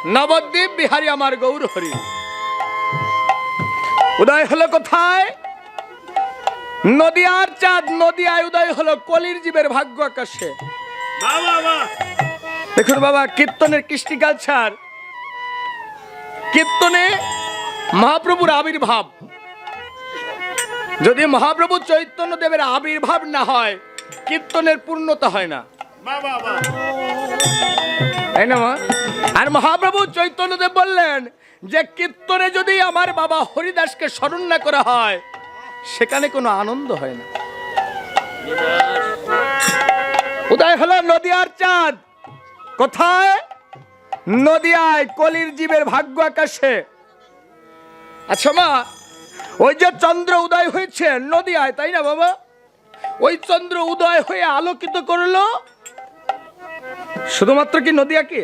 নবদ্বীপ বিহারী আমার গৌর হরি। উদয় হলো কোথায়? নদিয়ার চাঁদ নদিয়ায় উদয় হলো কলির জীবের ভাগ্য আকাশে। দেখুন বাবা, কীর্তনের কৃষ্টি কালচার, কীর্তনে মহাপ্রভুর আবির্ভাব। যদি মহাপ্রভু চৈতন্য দেবের আবির্ভাব না হয়, কীর্তনের পূর্ণতা হয় না, তাই না মা? আর মহাপ্রভু চৈতন্য দেব বললেন যে কীর্তনে যদি আমার বাবা হরিদাসকে স্মরণ না করা হয়, সেখানে কোনো আনন্দ হয় না। উদয় হলো নদিয়ার চাঁদ কোথায়? নদিয়ায় কলির জীবের ভাগ্য আকাশে। আচ্ছা মা, ওই যে চন্দ্র উদয় হয়েছে নদিয়ায়, তাই না বাবা? ওই চন্দ্র উদয় হয়ে আলোকিত করলো শুধুমাত্র কি নদিয়াকে?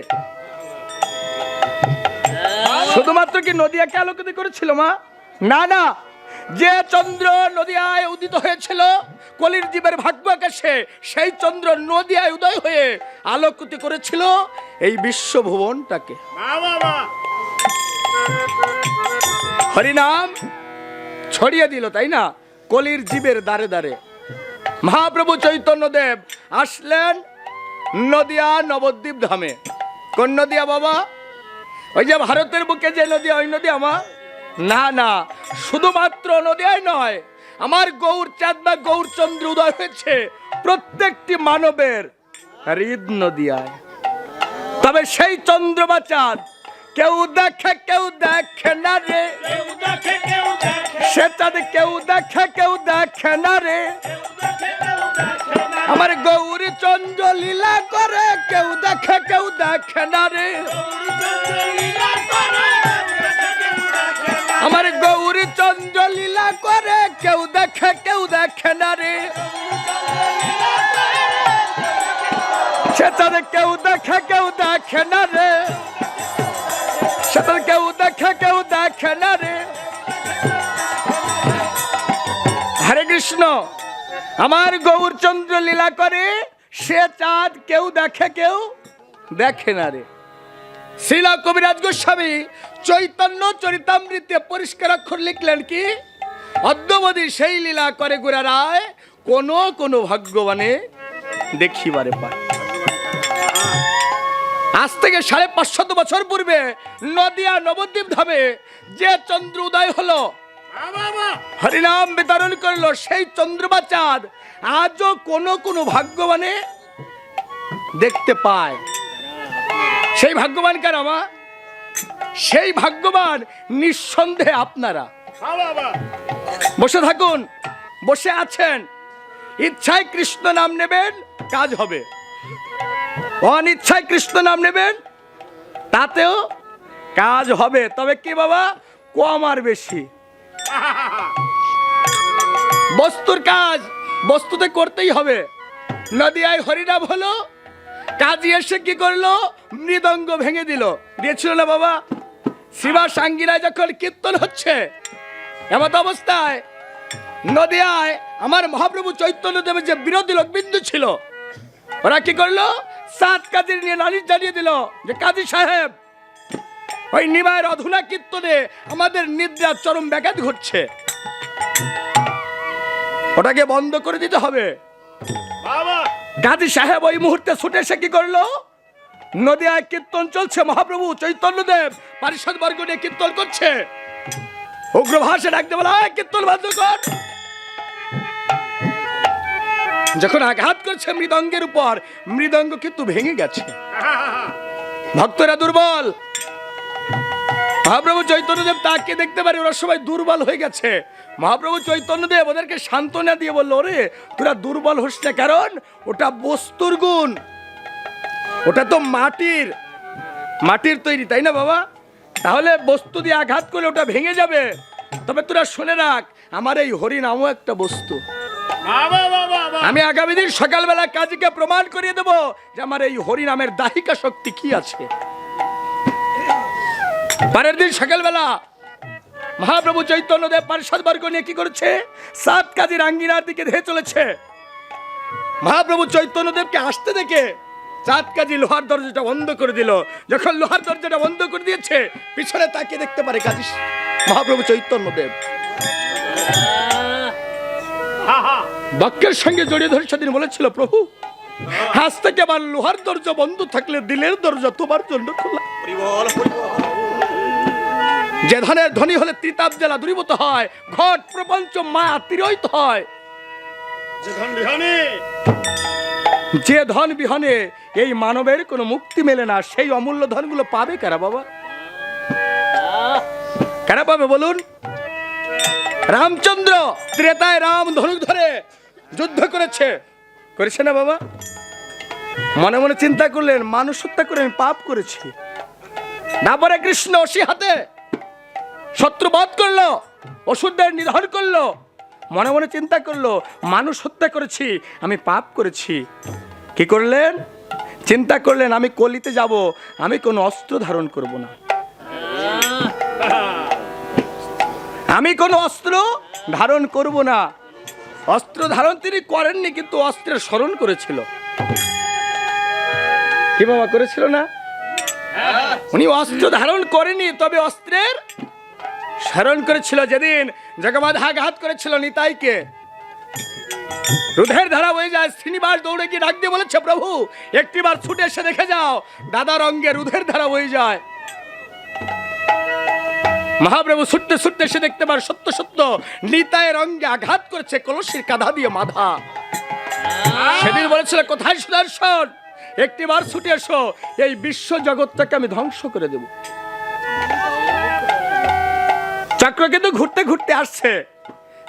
শুধুমাত্র কি নদিয়াকে আলোকিত করেছিল মা? না না, যে চন্দ্র নদিয়ায় উদিত হয়েছিল কলির জীবের ভাগ্য আকাশে, সেই চন্দ্র নদিয়ায় উদয় হয়ে আলোকিত করেছিল এই বিশ্বভুবনটাকে। হরিনাম ছড়িয়ে দিল, তাই না, কলির জীবের দ্বারে দ্বারে। মহাপ্রভু চৈতন্য দেব আসলেন নদিয়া নবদ্বীপ ধামে। কোন নদিয়া বাবা? ওই যে ভারতের বুকে যে নদিয়া, ওই নদিয়া মা? না না, শুধুমাত্র নদিয়ায় নয়, আমার গৌর চাঁদ বা গৌরচন্দ্র উদয় হয়েছে প্রত্যেকটি মানবের হৃদ নদিয়ায়। তবে সেই চন্দ্র বা চাঁদ কেউ দেখে কেউ দেখে না রে, সে চাঁদ কেউ দেখে কেউ দেখে না রে। আমার গৌরী চন্দ্র লীলা করে কেউ দেখে কেউ দেখে না রে। আমার গৌরী চন্দ্র লীলা করে কেউ দেখে কেউ দেখে না রে। সে চাঁদ কেউ দেখে কেউ দেখে না রে, সে চাঁদ কেউ দেখে কেউ দেখে না রে। হরে কৃষ্ণ, আমার গৌরচন্দ্র লীলা করে, সে চাঁদ কেউ দেখে কেউ দেখে না রে। শ্রীলা কবিরাজ গোস্বামী চৈতন্য চরিতামৃতে পরিষ্কার অক্ষর লিখলেন কি? অদ্যবধি সেই লীলা করে গোরা রায়, কোন কোন ভাগ্যবানে দেখিবারে পায়। আজ থেকে 550 বছর পূর্বে নদিয়া নবদ্বীপ ধামে যে চন্দ্র উদয় হলো, হরিনাম বিতরণ করলো, সেই চন্দ্র বা চাঁদ আজও কোন কোন ভাগ্যবানে দেখতে পায়। সেই ভাগ্যবান কারা মা? সেই ভাগ্যবান নিঃসন্দেহে আপনারা। বসে থাকুন, বসে আছেন, ইচ্ছায় কৃষ্ণ নাম নেবেন, কাজ হবে। অনিচ্ছায় কৃষ্ণ নাম নেবেন, তাতেও কাজ হবে। তবে কি বাবা, কম আর বেশি। বস্তুর কাজ বস্তুতে করতেই হবে। নদিয়ায় হরিনাম হলো, কাজী এসে কি করলো? মৃদঙ্গ ভেঙে দিল। দিয়েছিল না বাবা? শিবা সাঙ্গিনায় যখন কীর্তন হচ্ছে, এমত অবস্থায় নদিয়ায় আমার মহাপ্রভু চৈতন্য দেবের যে বিরোধী লোকবিন্দু ছিল, ওরা কি করলো? 7 কাজী নিয়ে নালিশ জানিয়ে দিল যে কাজী সাহেব, ওই নিমায়ের অধুনা কীর্তনে আমাদের নিদ্রার চরম ব্যাঘাত ঘটছে, ওটাকে বন্ধ করে দিতে হবে। কাজী সাহেব ওই মুহূর্তে ছুটে এসে কি করলো? নদিয়ায় কীর্তন চলছে, মহাপ্রভু চৈতন্য দেব পারিষদ বর্গ নিয়ে কীর্তন করছে, উগ্র ভাষা ডাকতে বলা হয় কীর্তন বন্ধ কর। যখন আঘাত করছে মৃদঙ্গের উপর, মৃদঙ্গ কিন্তু ভেঙে গেছে। ভক্তরা দুর্বল, মহাপ্রভু চৈতন্যদেব তাকে দেখতে পারে ওরা সবাই দুর্বল হয়ে গেছে। মহাপ্রভু চৈতন্যদেব ওদেরকে সান্ত্বনা দিয়ে বললো, ওরে তোরা দুর্বল হোস না, কারণ ওটা বস্তুর গুণ, ওটা তো মাটির তৈরি, তাই না বাবা? তাহলে বস্তু দিয়ে আঘাত করলে ওটা ভেঙে যাবে। তবে তোরা শুনে রাখ, আমার এই হরিনামও একটা বস্তু। আমি আগামী দিন সকালবেলা কাজীকে প্রমাণ করিয়ে দেব যে আমার এই হরিনামের দাহিকা শক্তি কি আছে। পরের দিন সকালবেলা মহাপ্রভু চৈতন্য দেব পারিষদ বর্গ নিয়ে কি করেছে? 7 কাজীর আঙ্গিনার দিকে ধেয়ে চলেছে। মহাপ্রভু চৈতন্য দেবকে আসতে দেখে চাঁদ কাজী লোহার দরজাটা বন্ধ করে দিল। যখন লোহার দরজাটা বন্ধ করে দিয়েছে, পিছনে তাকিয়ে দেখতে পারে কাজী মহাপ্রভু চৈতন্যদেব বাক্যের সঙ্গে জড়িয়ে ধরে সেদিন বলেছিল, প্রভু আজ থেকে আমার লোহার দরজা বন্ধ থাকলে দিলের দরজা তোমার জন্য খোলা। যে ধনের ধনী হলে ত্রিতাপ জেলা দূরীভূত হয়, ঘট প্রপঞ্চ মা তিরোহিত হয়। যে ধন বিহনে এই মানবের কোনো মুক্তি মেলে না, সেই অমূল্য ধনগুলো পাবে কারা বাবা? কারা পাবে বলুন? রামচন্দ্র ত্রেতায় রাম ধনুক ধরে যুদ্ধ করেছে না বাবা? মনে মনে চিন্তা করলেন, মানুষ হত্যা করে আমি পাপ করেছি। তারপরে কৃষ্ণ অসি হাতে শত্রুবধ করলো, অসুরদের নিধন করলো। মনে মনে চিন্তা করলো, মানুষ হত্যা করেছি, আমি পাপ করেছি। কি করলেন? চিন্তা করলেন, আমি কলিতে যাব, আমি কোনো অস্ত্র ধারণ করব না। আমি কোনো অস্ত্র ধারণ করব না। অস্ত্র ধারণ তিনি করেননি, কিন্তু অস্ত্রের স্মরণ করেছিল। কি বাবা করেছিল না? উনি অস্ত্র ধারণ করেনি, তবে অস্ত্রের স্মরণ করেছিল। যেদিন জগমাধাঘাত করেছিল নিতাইকে, রুধের ধারা বয়ে যায়, শ্রীনিবাস দৌড়ে গিয়ে ডাক দিয়ে বলেছে, প্রভু একটিবার ছুটে এসে দেখে যাও, দাদার অঙ্গে রুধের ধারা বয়ে যায়। মহাপ্রভু ছুটতে ছুটতে এসে দেখতে পার সত্য সত্য নিতাইয়ের অঙ্গে আঘাত করেছে কলসির কাঁধা দিয়ে মাথা। সেদিন বলেছিল, কোথায় সুদর্শন, একটিবার ছুটে এসো, এই বিশ্ব জগৎটাকে আমি ধ্বংস করে দেব। চক্র কিন্তু ঘুরতে ঘুরতে আসছে।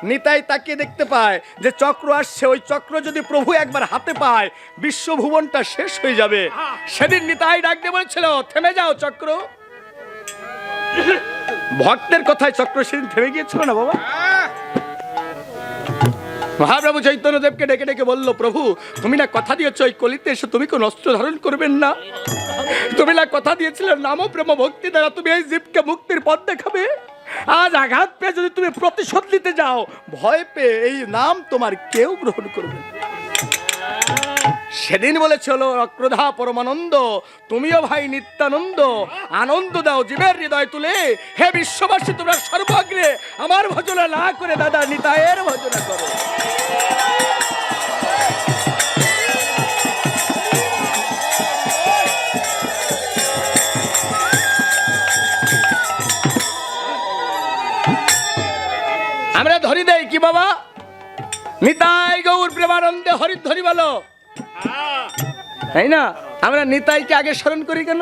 নিতাই তাকিয়ে দেখতে পায় যে চক্র আসছে, ওই চক্র যদি প্রভু একবার হাতে পায়, বিশ্বভুবনটা শেষ হয়ে যাবে। সেদিন নিতাই ডাক দিয়ে বলেছিল, থেমে যাও চক্র। ভক্তের কথায় চক্র সেদিন থেমে গিয়েছিল না বাবা? মহাপ্রভু চৈতন্যদেবকে ডেকে ডেকে বলল, প্রভু তুমি না কথা দিয়েছ এই কলিতে এসে তুমি কোন অস্ত্র ধারণ করবেন না? তুমি না কথা দিয়েছিলে নাম প্রেম ভক্তি দ্বারা তুমি এই জীবকে মুক্তির পথ দেখাবে? আজ আঘাত পেয়ে যদি তুমি প্রতিশোধ নিতে যাও, ভয় পেয়ে এই নাম তোমার কেউ গ্রহণ করবে। সেদিন বলেছিল, অক্রোধা পরমানন্দ, তুমিও ভাই নিত্যানন্দ, আনন্দ দাও জীবের হৃদয় তুলে। হে বিশ্ববাসী, তোমরা সর্বাগ্রে আমার ভজনা না করে দাদা নিতাইয়ের ভজনা করো। আমরা ধরি দেই কি বাবা? নিতাই গৌর প্রেমানন্দে হরিধ্বনি বলো, তাই না? আমরা নিতাইকে আগে স্মরণ করি কেন?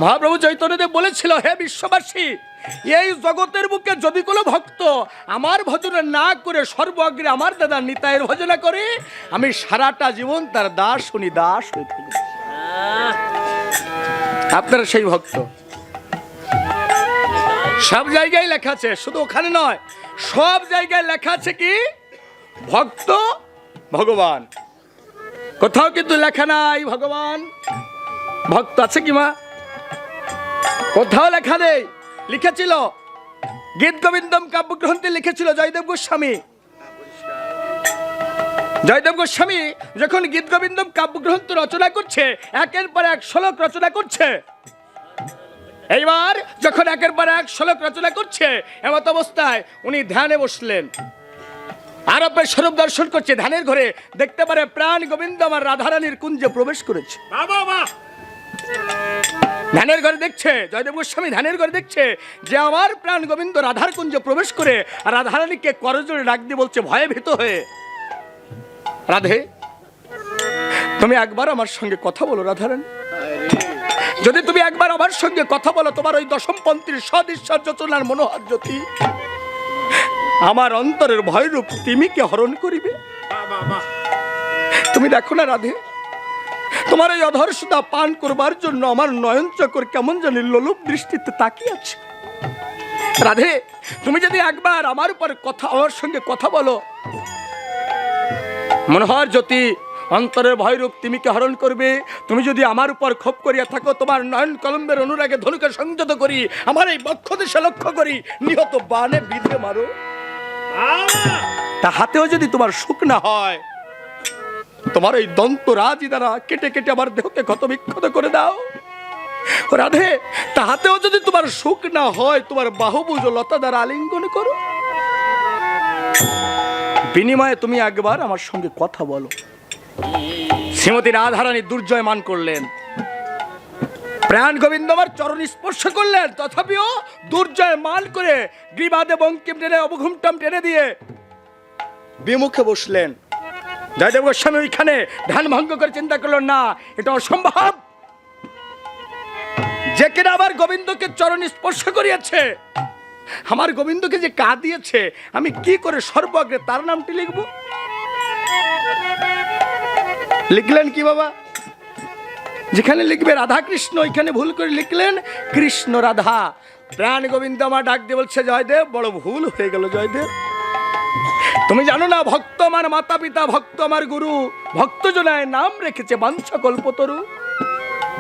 মহাপ্রভু চৈতন্যদেব বলেছিল, হে বিশ্ববাসী, এই জগতের বুকে যদি কোনো ভক্ত আমার ভজনা না করে সর্বাগ্রে আমার দাদা নিতাইয়ের ভজনা করে, আমি সারাটা জীবন তার দাস উনি দাস হয়ে থাকবে। আপনারা সেই ভক্ত। সব জায়গায় লেখা আছে, শুধু ওখানে নয়, সব জায়গায় লেখা আছে কি ভক্ত ভগবান। কোথাও কিন্তু লেখা নাই ভগবান ভক্ত আছে কি মা? কোথাও লেখা নেই। লিখেছিল গীত গোবিন্দম কাব্যগ্রন্থে লিখেছিল জয়দেব গোস্বামী। জয়দেব গোস্বামী যখন গীত গোবিন্দম কাব্যগ্রন্থ রচনা করছে, একের পর এক শ্লোক রচনা করছে। এইবার যখন একের পর এক শ্লোক রচনা করছে, এমত অবস্থায় উনি ধ্যানে বসলেন, আরবের স্বরূপ দর্শন করছে। ধ্যানের ঘরে দেখতে পারে প্রাণ গোবিন্দ আমার রাধারানীর কুঞ্জে প্রবেশ করেছে। ধ্যানের ঘরে দেখছে, জয়দেব গোস্বামী ধ্যানের ঘরে দেখছে যে আমার প্রাণ গোবিন্দ রাধার কুঞ্জে প্রবেশ করে আর রাধারানীকে করজোড়ে ডাক দিয়ে বলছে ভয়ে ভীত হয়ে, রাধে তুমি একবার আমার সঙ্গে কথা বলো রাধারানী। যদি তুমি একবার আমার সঙ্গে কথা বলো, তোমার ওই দশমপন্থীর সদৃশ্য যোচনার মনোহর জ্যোতি আমার অন্তরের ভয়রূপ তিমিকে হরণ করিবে। তুমি দেখো না রাধে, তোমার এই অধর সুধা পান করবার জন্য আমার নয়ন চকর কেমন জানি লোলুপ দৃষ্টিতে তাকিয়ে আছে। রাধে তুমি যদি একবার আমার সঙ্গে কথা বলো, মনোহর জ্যোতি অন্তরের ভয়রূপ তিমিকে হরণ করবে। তুমি যদি আমার উপর ক্ষোভ করিয়া থাকো, তোমার নয়ন কলম্বের অনুরাগে ধনুকে সংযত করি, আমার এই বক্ষ দেশে লক্ষ্য করি নিহত বাণে বিধে মারো। তা হাতেও যদি তোমার সুখ না হয়, তোমার ওই দন্তরাজি দ্বারা কেটে কেটে আমার দেহকে ক্ষত বিক্ষত করে দাও। রাধে, তাহাতেও যদি তোমার সুখ না হয়, তোমার বাহুভুজ লতা দ্বারা আলিঙ্গন করো। বিনিময়ে তুমি একবার আমার সঙ্গে কথা বলো। শ্রীমতী রাধারানী দুর্জয় মান করলেন, প্রাণ গোবিন্দ আমার চরণ স্পর্শ করলেন, তথাপিও দুর্জয় মান করে গ্রীবাদে বঙ্কিম টেনে অবঘুমটাম টেনে দিয়ে বিমুখে বসলেন। জয়দেব গোস্বামী ওইখানে ধ্যান ভঙ্গ করে চিন্তা করলেন, না, এটা অসম্ভব। যে কিনা আমার গোবিন্দকে চরণ স্পর্শ করিয়াছে, আমার গোবিন্দকে যে কাঁদিয়েছে, আমি কি করে সর্বাগ্রে তার নামটি লিখব? লিখলেন কি বাবা? যেখানে লিখবে রাধা কৃষ্ণ, ওইখানে ভুল করে লিখলেন কৃষ্ণ রাধা। প্রাণ গোবিন্দ আমার ডাক দিয়ে বলছে, জয়দেব বড় ভুল হয়ে গেল জয়দেব। তুমি জানো না, ভক্ত আমার মাতা পিতা, ভক্ত আমার গুরু, ভক্ত জনায় নাম রেখেছে বাঞ্ছা কল্পতরু।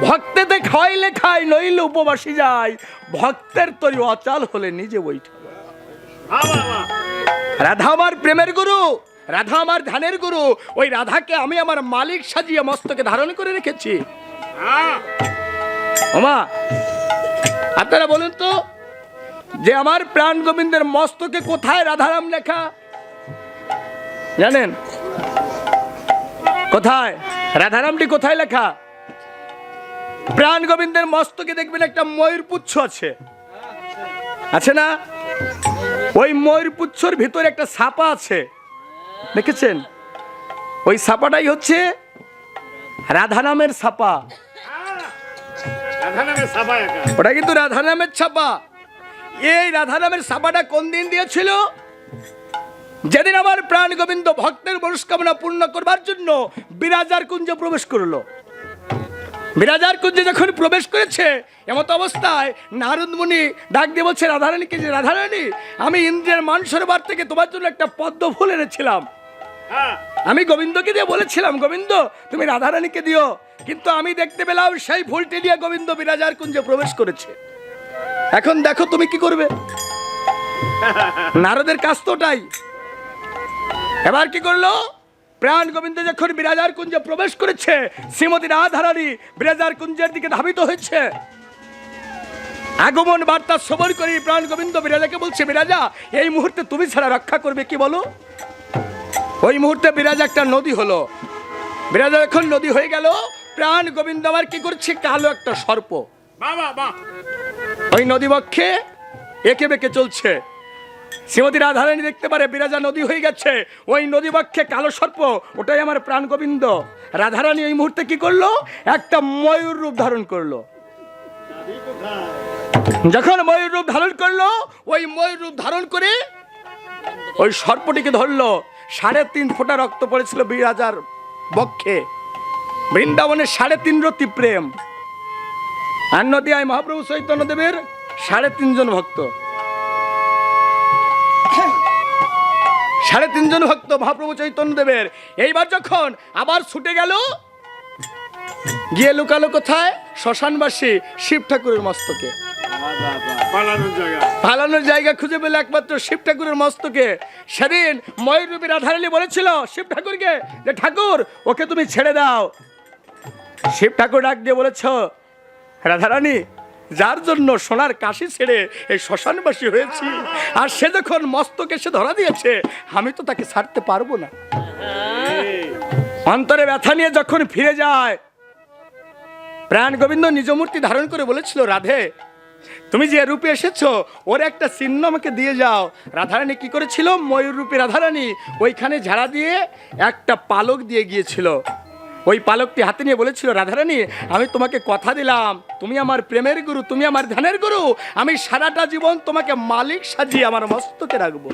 ভক্তেতে খাইলে খাই, নইলে উপবাসী যায়, ভক্তের তরি অচাল হলে নিজে বৈঠা। রাধা আমার প্রেমের গুরু, রাধা আমার ধ্যানের গুরু। ওই রাধাকে আমি আমার মালিক সাজিয়ে মস্তকে ধারণ করে রেখেছি। ওমা, আপনারা বলুন তো, যে আমার প্রাণ গোবিন্দের মস্তকে কোথায় রাধারাম লেখা জানেন? কোথায় রাধারামটি কোথায় লেখা? প্রাণ গোবিন্দের মস্তকে দেখবেন একটা ময়ূর পুচ্ছ আছে, আছে না? ওই ময়ূর পুচ্ছর ভিতরে একটা ছাপা আছে, দেখেছেন? ওই ছাপাটাই হচ্ছে রাধানামের ছাপা। ওটা কিন্তু রাধানামের ছাপা। এই রাধানামের ছাপাটা কোন দিন দিয়েছিল? যেদিন আমার প্রাণ গোবিন্দ ভক্তের মনস্কামনা পূর্ণ করবার জন্য বিরাজার কুঞ্জে প্রবেশ করলো। বিরাজার কুঞ্জে যখন প্রবেশ করেছে, এমত অবস্থায় নারদ মুনি ডাক দিয়ে বলছে রাধারানীকে, যে রাধারানী, আমি ইন্দ্রের মান সরোবর থেকে তোমার জন্য একটা পদ্ম ফুল এনেছিলাম। আমি গোবিন্দকে দিয়ে বলেছিলাম, গোবিন্দ তুমি রাধারানীকে দিও, কিন্তু আমি দেখতে পেলাম সেই ফুলটি দিয়ে গোবিন্দ বিরাজার কুঞ্জে প্রবেশ করেছে। এখন দেখো তুমি কি করবে। নারদের কাজ তো ওটাই। এবার কি করলো? প্রাণ গোবিন্দ যখন বিরাজার কুঞ্জে প্রবেশ করেছে, শ্রীমতী রাধারানী বিরাজার কুঞ্জের দিকে ধাবিত হয়েছে। আগমন বার্তা শ্রবণ করি প্রাণ গোবিন্দ বিরাজাকে বলছে, বিরাজা এই মুহূর্তে তুমি ছাড়া রক্ষা করবে কি বলো? ওই মুহূর্তে বিরাজা একটা নদী হলো। বিরাজা যখন নদী হয়ে গেল, প্রাণ গোবিন্দ আবার কি করছে? কালো একটা সর্প ওই নদী বক্ষে একে বেঁকে চলছে। শ্রীমতী রাধারানী দেখতে পারে বিরাজা নদী হয়ে গেছে, ওই নদী বক্ষে কালো সর্প, ওটাই আমার প্রাণ গোবিন্দ। রাধারানী এই মুহূর্তে কি করলো? একটা ময়ূর রূপ ধারণ করলো। যখন ময়ূর রূপ ধারণ করলো, ওই ময়ূর রূপ ধারণ করে ওই সর্পটিকে ধরলো। 3.5 ফোঁটা রক্ত পড়েছিল বিরাজার বক্ষে। বৃন্দাবনের 3.5 রতি প্রেম। আর নদিয়ায় মহাপ্রভু চৈতন্য দেবের 3.5 জন ভক্ত, 3.5 জন ভক্ত মহাপ্রভু চৈতন্য দেবের। এইবার যখন আবার ছুটে গেল, গিয়ে লুকালো কোথায়? শ্মশানবাসী শিব ঠাকুরের মস্তকে। পালানোর জায়গা খুঁজে পেলে একমাত্র শিব ঠাকুরের মস্তকে। সেদিন ময়ূররূপী রাধারানী বলেছিল শিব ঠাকুরকে, যে ঠাকুর ওকে তুমি ছেড়ে দাও। শিব ঠাকুর ডাক দিয়ে বলেছ, রাধারানী, যার জন্য সোনার কাশি ছেড়ে এই শ্মশানবাসী হয়েছি, আর সে যখন মস্তকে সে ধরা দিয়েছে, আমি তো তাকে ছাড়তে পারবো না। অন্তরে ব্যথা নিয়ে যখন ফিরে যায়, প্রাণ গোবিন্দ নিজ মূর্তি ধারণ করে বলেছিল, রাধে তুমি যে রূপে এসেছো, ওর একটা চিহ্ন আমাকে দিয়ে যাও। রাধারানী কি করেছিল? ময়ূর রূপী রাধারানী ওইখানে ঝাড়া দিয়ে একটা পালক দিয়ে গিয়েছিল। ওই পালকটি হাতে নিয়ে বলেছিল, রাধারানী আমি তোমাকে কথা দিলাম, তুমি আমার প্রেমের গুরু, তুমি আমার ধ্যানের গুরু, আমি সারাটা জীবন তোমাকে মালিক সাজিয়ে আমার মস্তকে রাখবো।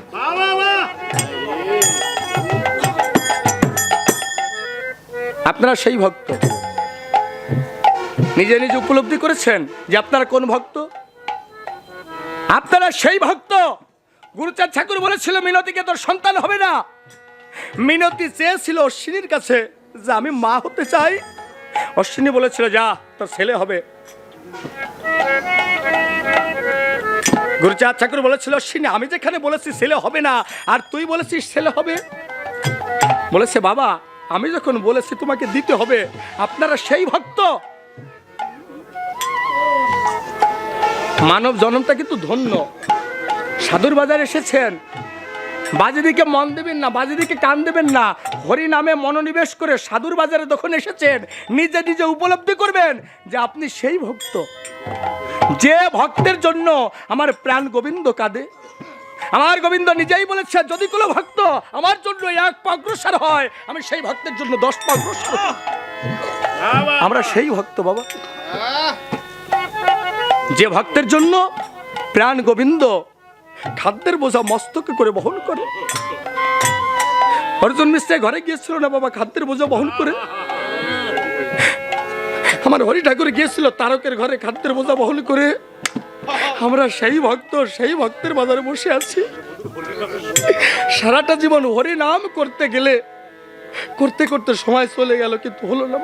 আপনারা সেই ভক্ত নিজে নিজে উপলব্ধি করেছেন যে আপনারা কোন ভক্ত? আপনারা সেই ভক্ত। গুরুচাঁদ ঠাকুর বলেছিল, মিনতিকে তোর সন্তান হবে না। মিনতি চেয়েছিল অশ্বিনীর কাছে যে আমি মা হতে চাই। অশ্বিনী বলেছিল, যা তোর ছেলে হবে। গুরুচাঁদ ঠাকুর বলেছিল, অশ্বিনী আমি যেখানে বলেছি ছেলে হবে না, আর তুই বলেছিস ছেলে হবে। বলেছে, বাবা আমি যখন বলেছি তোমাকে দিতে হবে, আপনারা সেই ভক্ত। মানব জন্মটা কিন্তু ধন্য। সাধুর বাজার এসেছেন, বাজে দিকে মন দেবেন না, বাজে দিকে কান দেবেন না। হরি নামে মনোনিবেশ করে সাধুর বাজারে যখন এসেছেন, নিজে নিজে উপলব্ধি করবেন যে আপনি সেই ভক্ত, যে ভক্তের জন্য আমার প্রাণ গোবিন্দ কাঁদে। আমার গোবিন্দ নিজেই বলেছে, যদি কোনো ভক্ত আমার জন্য 1 পা অগ্রসর হয়, আমি সেই ভক্তের জন্য 10 পা অগ্রসর হই। আমরা সেই ভক্ত বাবা, যে ভক্তের জন্য প্রাণ গোবিন্দ খাদ্যের বোঝা মস্তকে করে বহন করে। অর্জুন মিশ্র ঘরে গিয়েছিল না বাবা খাদ্যের বোঝা বহন করে? আমার হরি ঠাকুর গিয়েছিল তারকের ঘরে খাদ্যের বোঝা বহন করে। আমরা সেই ভক্ত, সেই ভক্তের বাজারে বসে আছি। সারাটা জীবন হরি নাম করতে গেলে করতে করতে সময় চলে গেল, কিন্তু হলো না।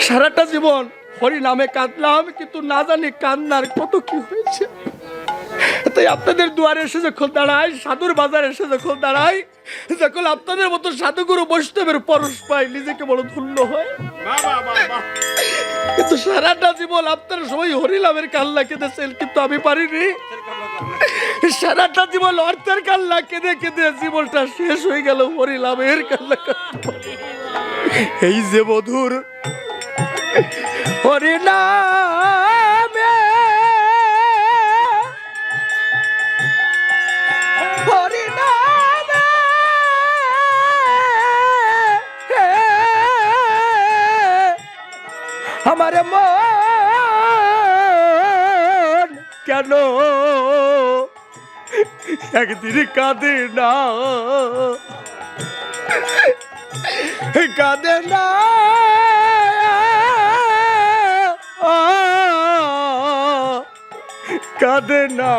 সারাটা জীবন হরি নামে কাঁদলাম, কিন্তু না জানি কান্নার কত কি হয়েছে। তাই আপনাদের দুয়ারে এসে যখন দাঁড়াই, সাধুর বাজারে এসে যখন দাঁড়াই, যখন আপনাদের মতো সাধুগুরু বৈষ্ণবের পরশ পাই, নিজেকে বড় ধন্য হয়। কিন্তু সারাটা জীবন আপনারা সবাই হরিনামের কান্না কেঁদেছেন, কিন্তু আমি পারিনি। সারাটা জীবন অর্থের কান্না কেঁদে কেঁদে জীবনটা শেষ হয়ে গেল হরিনামের কান্না। এই যে মধুর হরিনামে, হরিনামে আমার মন কেন একদিন কাঁদে না, কাঁদে না, কাঁদে না।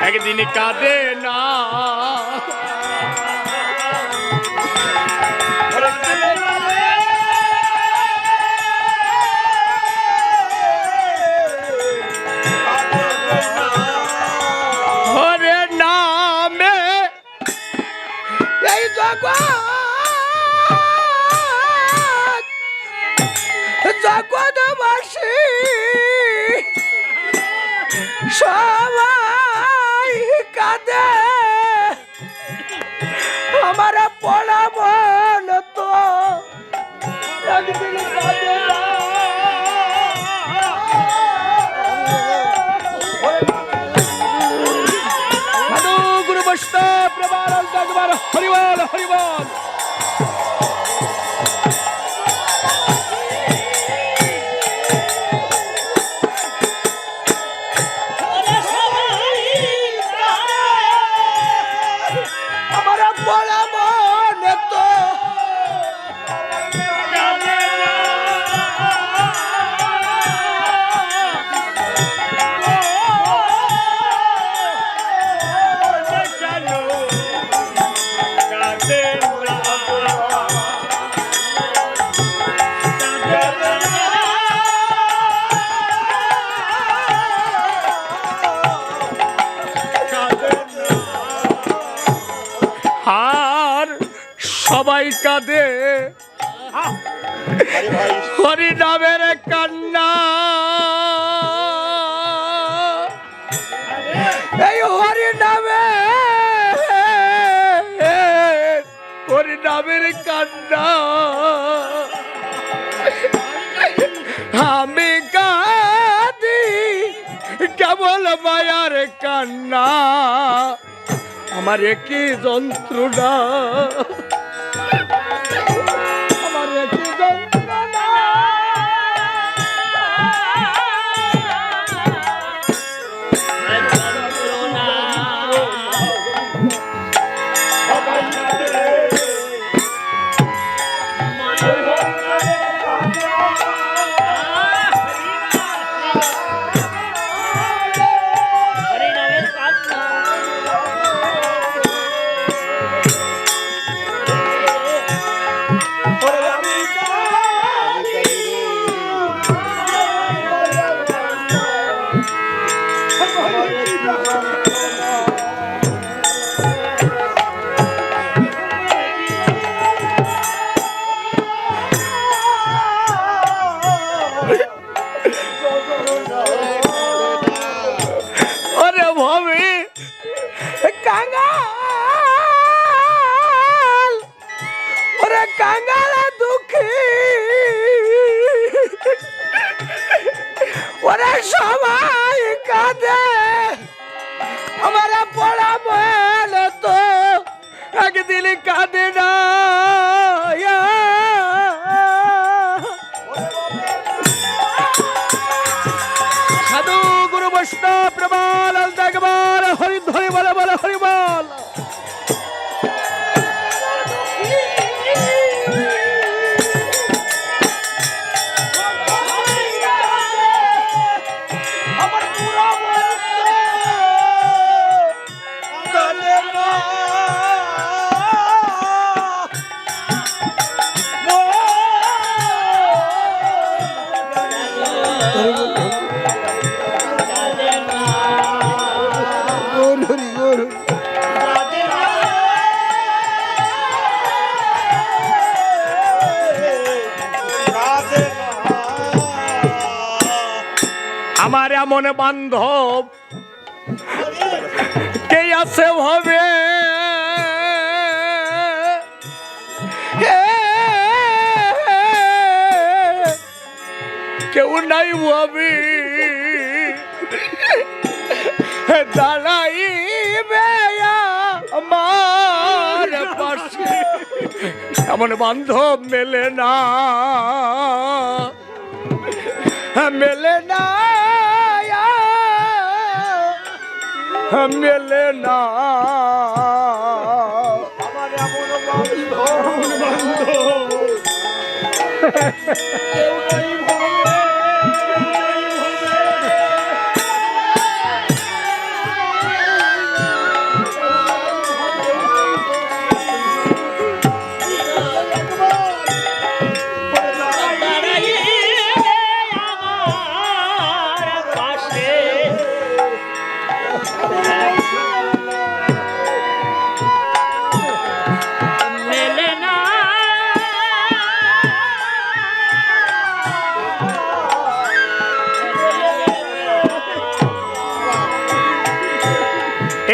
একদিন কাঁদে না, হরে নামে এই জগৎবাসী সবাই কাঁদে, আমার পড়া মন তো একদিন কাঁদে না। সাধু গুরু বৈষ্ণব প্রবার হরিবল হরিবল। সবাই কাঁদে হরি নামের কান্না, এই হরি নামে হরি নামের কান্না। আমি কাঁদি কেবল মায়ার কান্না, আমার কি যন্ত্রণা, আমার কি যন্ত্রণা। এমন বান্ধব কে আছে হবে কেউ নাই ভাবি দাঁড়াইবে আমার পাশে এমন বান্ধব মেলে না মেলে না মেলে না আমার এমন বান্ধব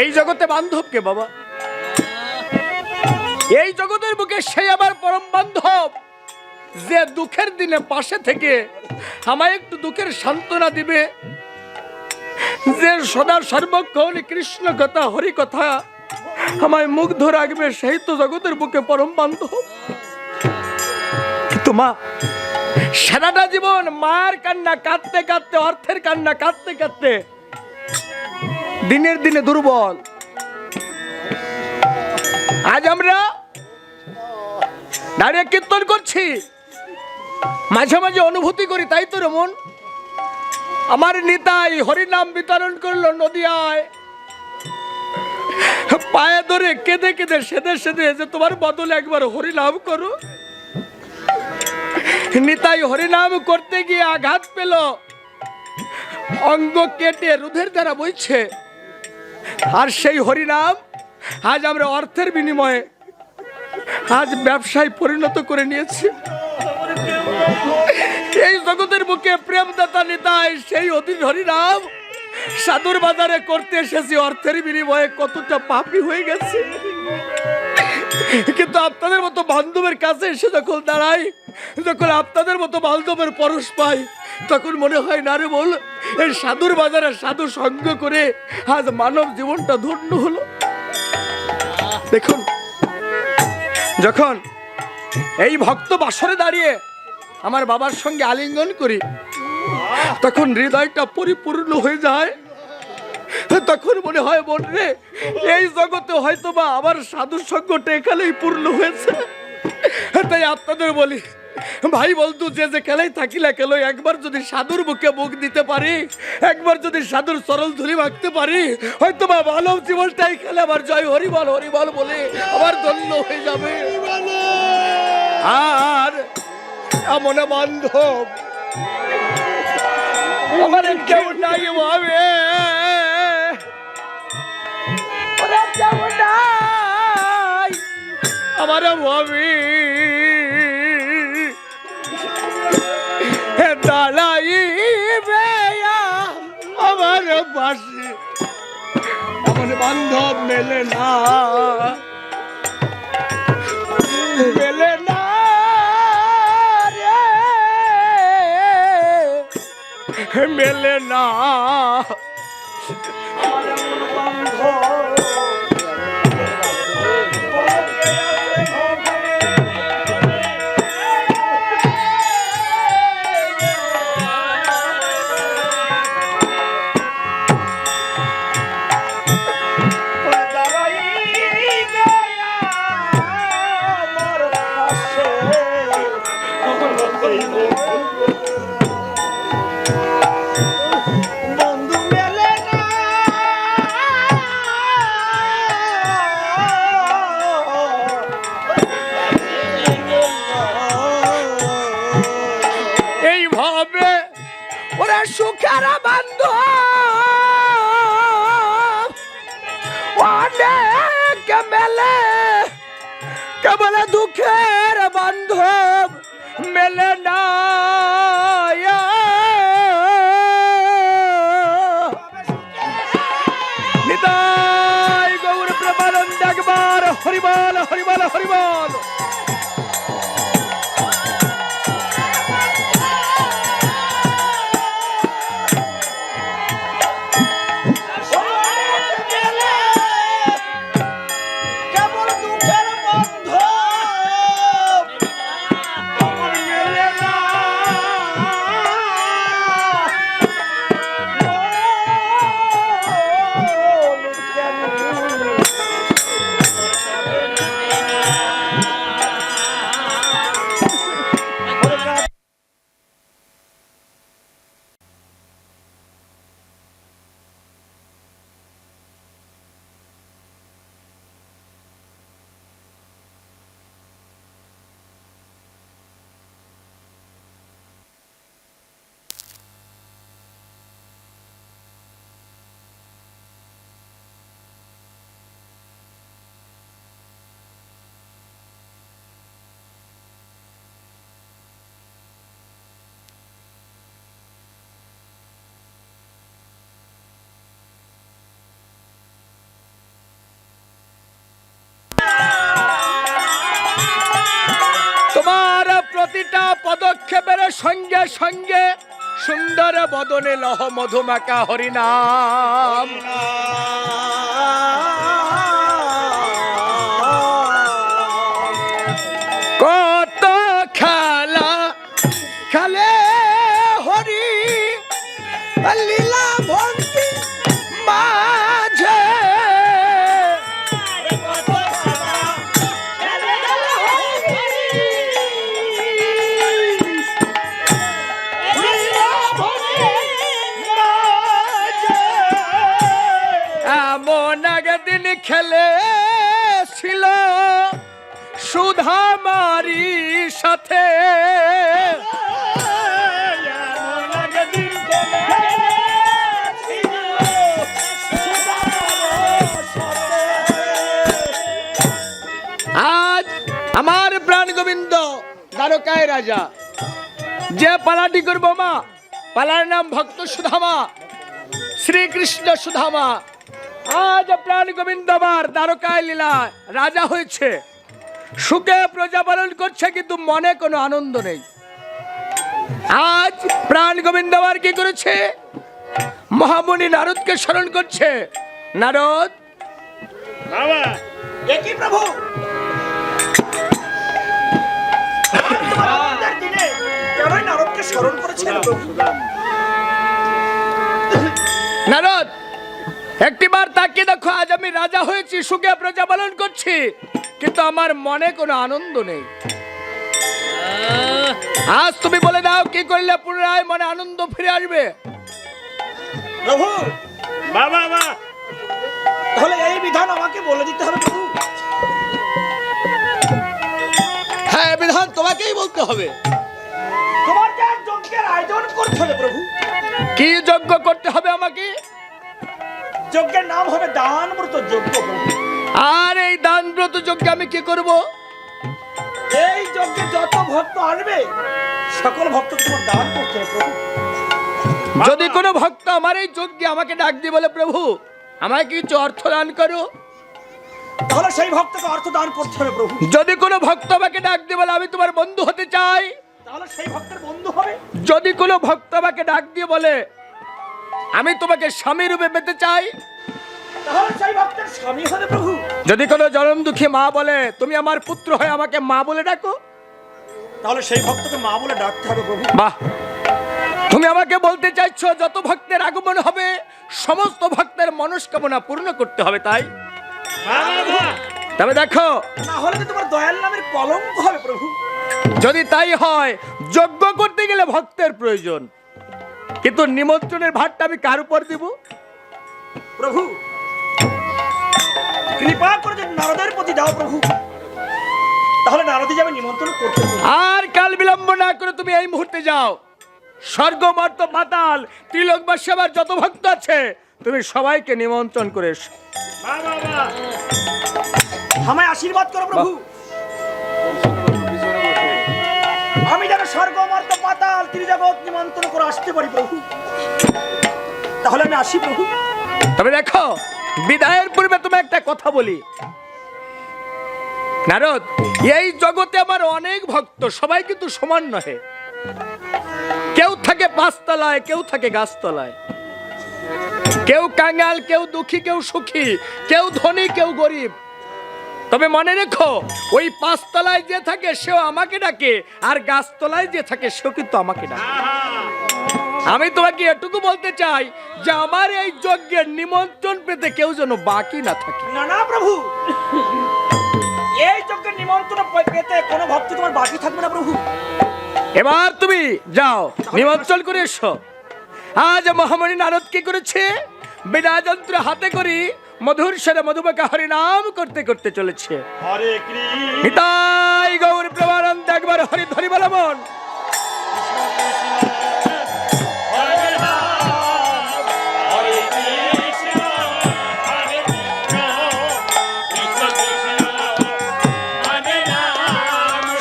এই জগতে বান্ধব কে বাবা? এই জগতের বুকে সেই আবার পরম বান্ধব যে দুঃখের দিনে পাশে থেকে আমায় একটু দুঃখের সান্ত্বনা দিবে, যে সদা সর্বক্ষণ কৃষ্ণ কথা হরি কথা আমায় মুগ্ধ রাখবে, সেই তো জগতের বুকে পরম বান্ধব। কিন্তু মা সারাটা জীবন মায়ের কান্না কাঁদতে কাঁদতে, অর্থের কান্না কাঁদতে কাঁদতে দিনের দিনে দুর্বল। আজ আমরা দাঁড়িয়ে কীর্তন করছি, মাঝে মাঝে অনুভূতি করি, তাই তো রমন আমার নিতাই হরিনাম বিতরণ করলো নদিয়ায়, পায়ে ধরে কেঁদে কেঁদে সেদে সেদে যে তোমার বদলে একবার হরিনাম করো। নিতাই হরিনাম করতে গিয়ে আঘাত পেল, অঙ্গ কেটে রুধের দ্বারা বইছে। আর সেই হরিনাম আজ আমরা অর্থের বিনিময়ে আজ ব্যবসায় পরিণত করে নিয়েছি। এই জগতের বুকে প্রেমদাতা নিতাই সেই অধীর হরিনাম সাধুর বাজারে করতে এসেছি, অর্থের বিনিময়ে কতটা পাপী হয়ে গেছে। কিন্তু আপনাদের মতো বান্ধবের কাছে এসে যখন দাঁড়াই, যখন আপনাদের মতো বান্ধবের পরশ পাই, তখন মনে হয় না রে বল, এই সাধুর বাজারে সাধু সঙ্গ করে আজ মানব জীবনটা ধন্য হলো। দেখুন, যখন এই ভক্ত বাসরে দাঁড়িয়ে আমার বাবার সঙ্গে আলিঙ্গন করি, তখন হৃদয়টা পরিপূর্ণ হয়ে যায়। তখন মনে হয় বোন রে, এই জগতে হয়তো বা আমার সাধুর সঙ্গটা এখানেই পূর্ণ হয়েছে। তাই আপনাদের বলি, ভাই বলতো যে যে খেলাই থাকি না কেন, একবার যদি সাধুর বুকে মুখ দিতে পারি, একবার যদি সাধুর সরল ধুলি মাখতে পারি, হয়তো বা মানব জীবনটাই খেলে আমার জয় হরিবল হরিবল বলে আমার ধন্য হয়ে যাবে। আর এমন বান্ধব আমার কেউ নাই ভাবে, আমার ভাবি দাঁড়াইবে আমার পাশে আমার বান্ধব মেলে না, মেলে না রে, মেলে না। সুখের বান্ধব অনেক মেলে, কেবল দুঃখের বান্ধব মেলে না। হরিবল হরিবল হরিবল। তোমার প্রতিটা পদক্ষেপের সঙ্গে সঙ্গে সুন্দর বদনে লহ মধুমাকা হরিনাম। কত খেলা খেলে হরি লীলা ভক্তি মাঝে, এমন একদিন খেলেছিল সুধামারি সাথে, আজ আমার প্রাণ গোবিন্দ দ্বারকায় রাজা যে পালাটি করবো মা, পালার নাম ভক্ত সুধামা, শ্রীকৃষ্ণ সুধামা। আজ প্রাণ গোবিন্দ আমার দ্বারকায় লীলা রাজা হয়েছে, সুখে প্রজা পালন করছে, কিন্তু মনে কোনো আনন্দ নেই। আজ প্রাণ গোবিন্দ আমার কি করেছে? মহামুনি নারদকে স্মরণ করছে। নারদ বাবা, একই প্রভু নারদকে স্মরণ করেছেন। নারদ, একটিবার তাকিয়ে দেখো, আজ আমি রাজা হয়েছি, সুখে প্রজা পালন করছি, কিন্তু আমার মনে কোনো আনন্দ নেই। আজ তুমি বলে দাও কি করলে পুনরায় মনে আনন্দ ফিরে আসবে? প্রভু বাবা, তাহলে এই বিধান আমাকে বলে দিতে হবে প্রভু। হ্যাঁ, বিধান তোমাকেই বলতে হবে। তোমার যে যজ্ঞের আয়োজন করতে হবে প্রভু। কি যজ্ঞ করতে হবে আমাকে? যজ্ঞের নাম হবে দান ব্রত যজ্ঞ প্রভু। আর এই দান ব্রত যজ্ঞে আমি কি করব? এই যজ্ঞে যত ভক্ত আসবে সকল ভক্তকে তোমার দান করতে হবে প্রভু। যদি কোনো ভক্ত আমার এই যজ্ঞে আমাকে ডাক দিয়ে বলে প্রভু আমাকে কিছু অর্থ দান করো, তাহলে সেই ভক্তকে অর্থ দান করতে হবে প্রভু। যদি কোনো ভক্ত আমাকে ডাক দিয়ে বলে আমি তোমার বন্ধু হতে চাই, তাহলে সেই ভক্তের বন্ধু হবে। যদি কোনো ভক্ত আমাকে ডাক দিয়ে বলে আমি তোমাকে স্বামী রূপে পেতে চাই, তাহলে সেই ভক্তের স্বামী হবে প্রভু। যদি কোনো জনম দুঃখী মা বলে তুমি আমার পুত্র হয়ে আমাকে মা বলে ডাকো, তাহলে সেই ভক্তকে মা বলে ডাকতে হবে প্রভু। বাহ, তুমি আমাকে বলতে চাইছো যত ভক্তের আগমন হবে সমস্ত ভক্তের মনস্কামনা পূর্ণ করতে হবে, তাই? তবে দেখো, না হলে তোমার দয়াল নামের কলঙ্ক হবে প্রভু। যদি তাই হয় যজ্ঞ করতে গেলে ভক্তের প্রয়োজন, কিন্তু নিমন্ত্রণের ভারটা আমি কার উপর দিব? প্রভু কৃপা করে যদি নারদের প্রতি দাও প্রভু, তাহলে নারদে যাবে নিমন্ত্রণ করতে। আর কাল বিলম্ব না করে তুমি এই মুহূর্তে যাও, স্বর্গ মর্ত পাতাল ত্রিলোকবাসী আমার যত ভক্ত আছে তুমি সবাইকে নিমন্ত্রণ করে এসো। আমায় আশীর্বাদ করো প্রভু, আমি যেন স্বর্গ মর্ত পাতাল ত্রিজগৎ নিমন্ত্রণ করে আসতে পারি প্রভু। তাহলে আমি আসি প্রভু। তবে দেখো, বিদায়ের পূর্বে তুমি একটা কথা বলি, নারদ, এই জগতে আমার অনেক ভক্ত, সবাই কিন্তু সমান নহে। কেউ থাকে পাঁচতলায়, কেউ থাকে গাছতলায়, কেউ কাঙাল, কেউ দুঃখী, কেউ সুখী, কেউ ধনী, কেউ গরিব। তবে মনে রেখো, ওই পাঁচতলায় যে থাকে সেও আমাকে ডাকে, আর গাছতলায় যে থাকে সেও কিন্তু আমাকে ডাকে। আমি তোমাকে এটুকু বলতে চাই যে আমার এই যজ্ঞের নিমন্ত্রণ পেতে কেউ যেন বাকি না থাকে। না না প্রভু, এই যজ্ঞের নিমন্ত্রণ পেতে কোনো ভক্ত তোমার বাকি থাকবে না প্রভু। এবার তুমি যাও, নিমন্ত্রণ করে এসো। আজ মহামণি নারদ কি করেছে? বিনা যন্ত্র হাতে করি মধুর স্বরে মধুবাকা হরিনাম করতে করতে চলেছে। হরে কৃষ্ণ নিতাই গৌর প্রেমানন্দ, একবার হরি ধরি বল মন।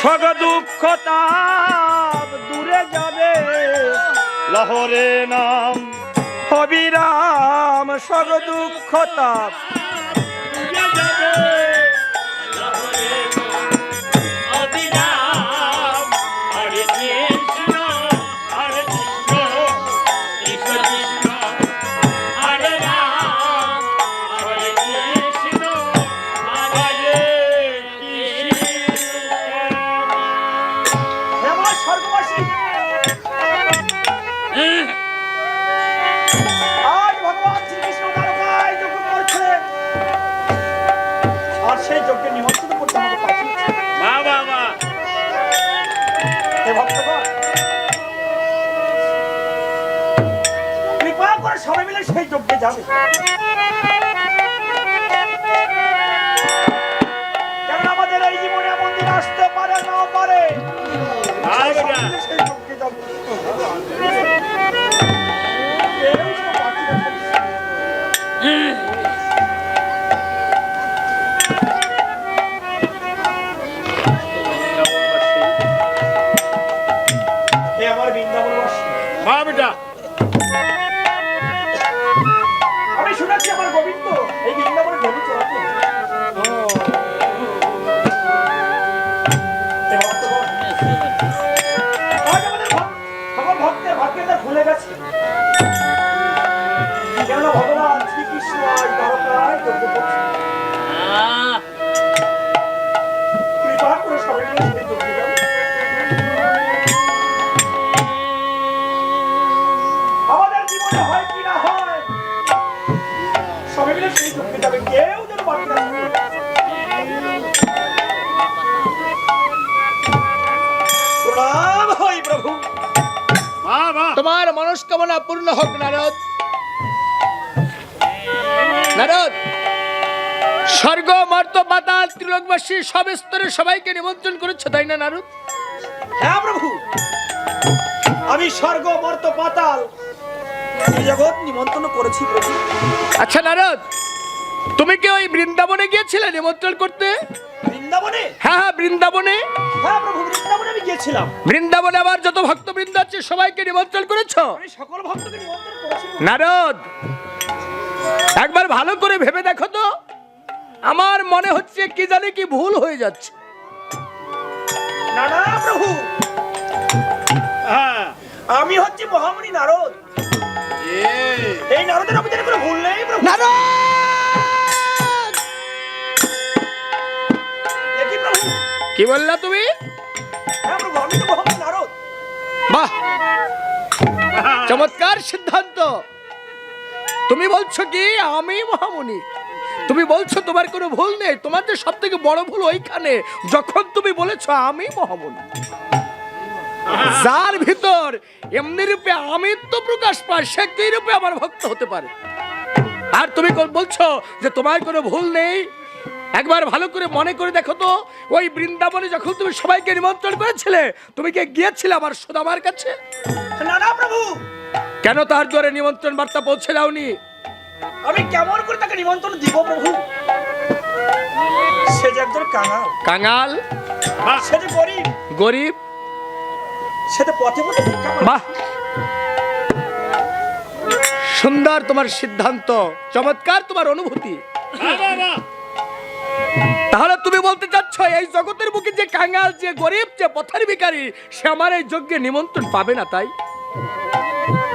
সগ দুঃখ তাপ দূরে যাবে, লহরে নাম হবিরাম। সগ দুঃখ তাপ সেই যজ্ঞের নিমন্ত্রণ করতে আমাকে পাঠিয়েছে। হে ভক্তগণ, কৃপা করে সবাই মিলে সেই যজ্ঞে যাবে। কেন আমাদের এই জীবনে এমন দিন আসতে পারে, না পারে, সবাই মিলে সেই যজ্ঞে যাবে। কেউ যেন বাকি না থাকে। আমি শুনেছি আমার গোবিন্দ এই বৃন্দাবনে ধনু চড়াতে। আজ আমাদের সকল ভক্তের ভাগ্যটা ভুলে গেছে। কেননা ভগবান শ্রীকৃষ্ণ আজ দ্বারকায় যজ্ঞ করছে। কৃপা করে সবাই মিলে সেই যজ্ঞে যাবে। আমাদের জীবনে হয় কি না হয়, সবাই মিলে সেই যজ্ঞে যাবে, কেউ যেন বাকি না থাকে। প্রণাম হই প্রভু। তোমার মনস্কামনা পূর্ণ হোক নারদ। নারদ, স্বর্গ মর্ত পাতাল ত্রিলোকবাসী সব স্তরে সবাইকে নিমন্ত্রণ করেছে, তাই না নারদ? হ্যাঁ প্রভু, আমি স্বর্গ মর্ত পাতাল জগৎ নিমন্ত্রণ করেছি প্রভু। আচ্ছা নারদ, তুমি কি ওই বৃন্দাবনে গিয়েছিলে নিমন্ত্রণ করতে? বৃন্দাবনে? হ্যাঁ হ্যাঁ, বৃন্দাবনে। হ্যাঁ প্রভু, বৃন্দাবনে আমি গিয়েছিলাম। বৃন্দাবনে আবার যত ভক্তবৃন্দ আছে সবাইকে নিমন্ত্রণ করেছো? আমি সকল ভক্তকে নিমন্ত্রণ করেছি। নারদ, একবার ভালো করে ভেবে দেখো তো, আমার মনে হচ্ছে কি জানি কি ভুল হয়ে যাচ্ছে। না না প্রভু, আমি হচ্ছি মহামণি নারদ। এই নারদের আমি জানি কোনো ভুল নেই প্রভু। নারদ, কি প্রভু? কি বললা তুমি? হ্যাঁ প্রভু, আমি তো মহামণি নারদ। বাহ, চমৎকার সিদ্ধান্ত। তুমি বলছো কি আমি মহামণি? তুমি বলছো তোমার কোনো ভুল নেই। তোমার যে সব থেকে বড় ভুল ওইখানে, যখন তুমি বলেছো আমি মহামণি। যার ভিতর এমনি রূপে আমিত্ব প্রকাশ পায়, সে কি রূপে আমার ভক্ত হতে পারে? আর তুমি বলছো যে তোমার কোনো ভুল নেই। একবার ভালো করে মনে করে দেখো তো, ওই বৃন্দাবনে যখন তুমি সবাইকে নিমন্ত্রণ করেছিলে, তুমি কি গিয়েছিলে আমার সুদামার কাছে? না না প্রভু। কেন তার জোরে নিমন্ত্রণ বার্তা পৌঁছে দাওনি? আমি কেমন করে তাকে নিমন্ত্রণ দিব প্রভু? সে যে একজন কাঙাল। কাঙাল? সে যে গরিব। গরিব? সে তো পথে পথে ভিক্ষা করে। বাহ, সুন্দর তোমার সিদ্ধান্ত, চমৎকার তোমার অনুভূতি। তাহলে তুমি বলতে চাচ্ছ এই জগতের বুকে যে কাঙ্গাল, যে গরিব, যে পথের ভিখারি, সে আমার এই যজ্ঞে নিমন্ত্রণ পাবে না, তাই?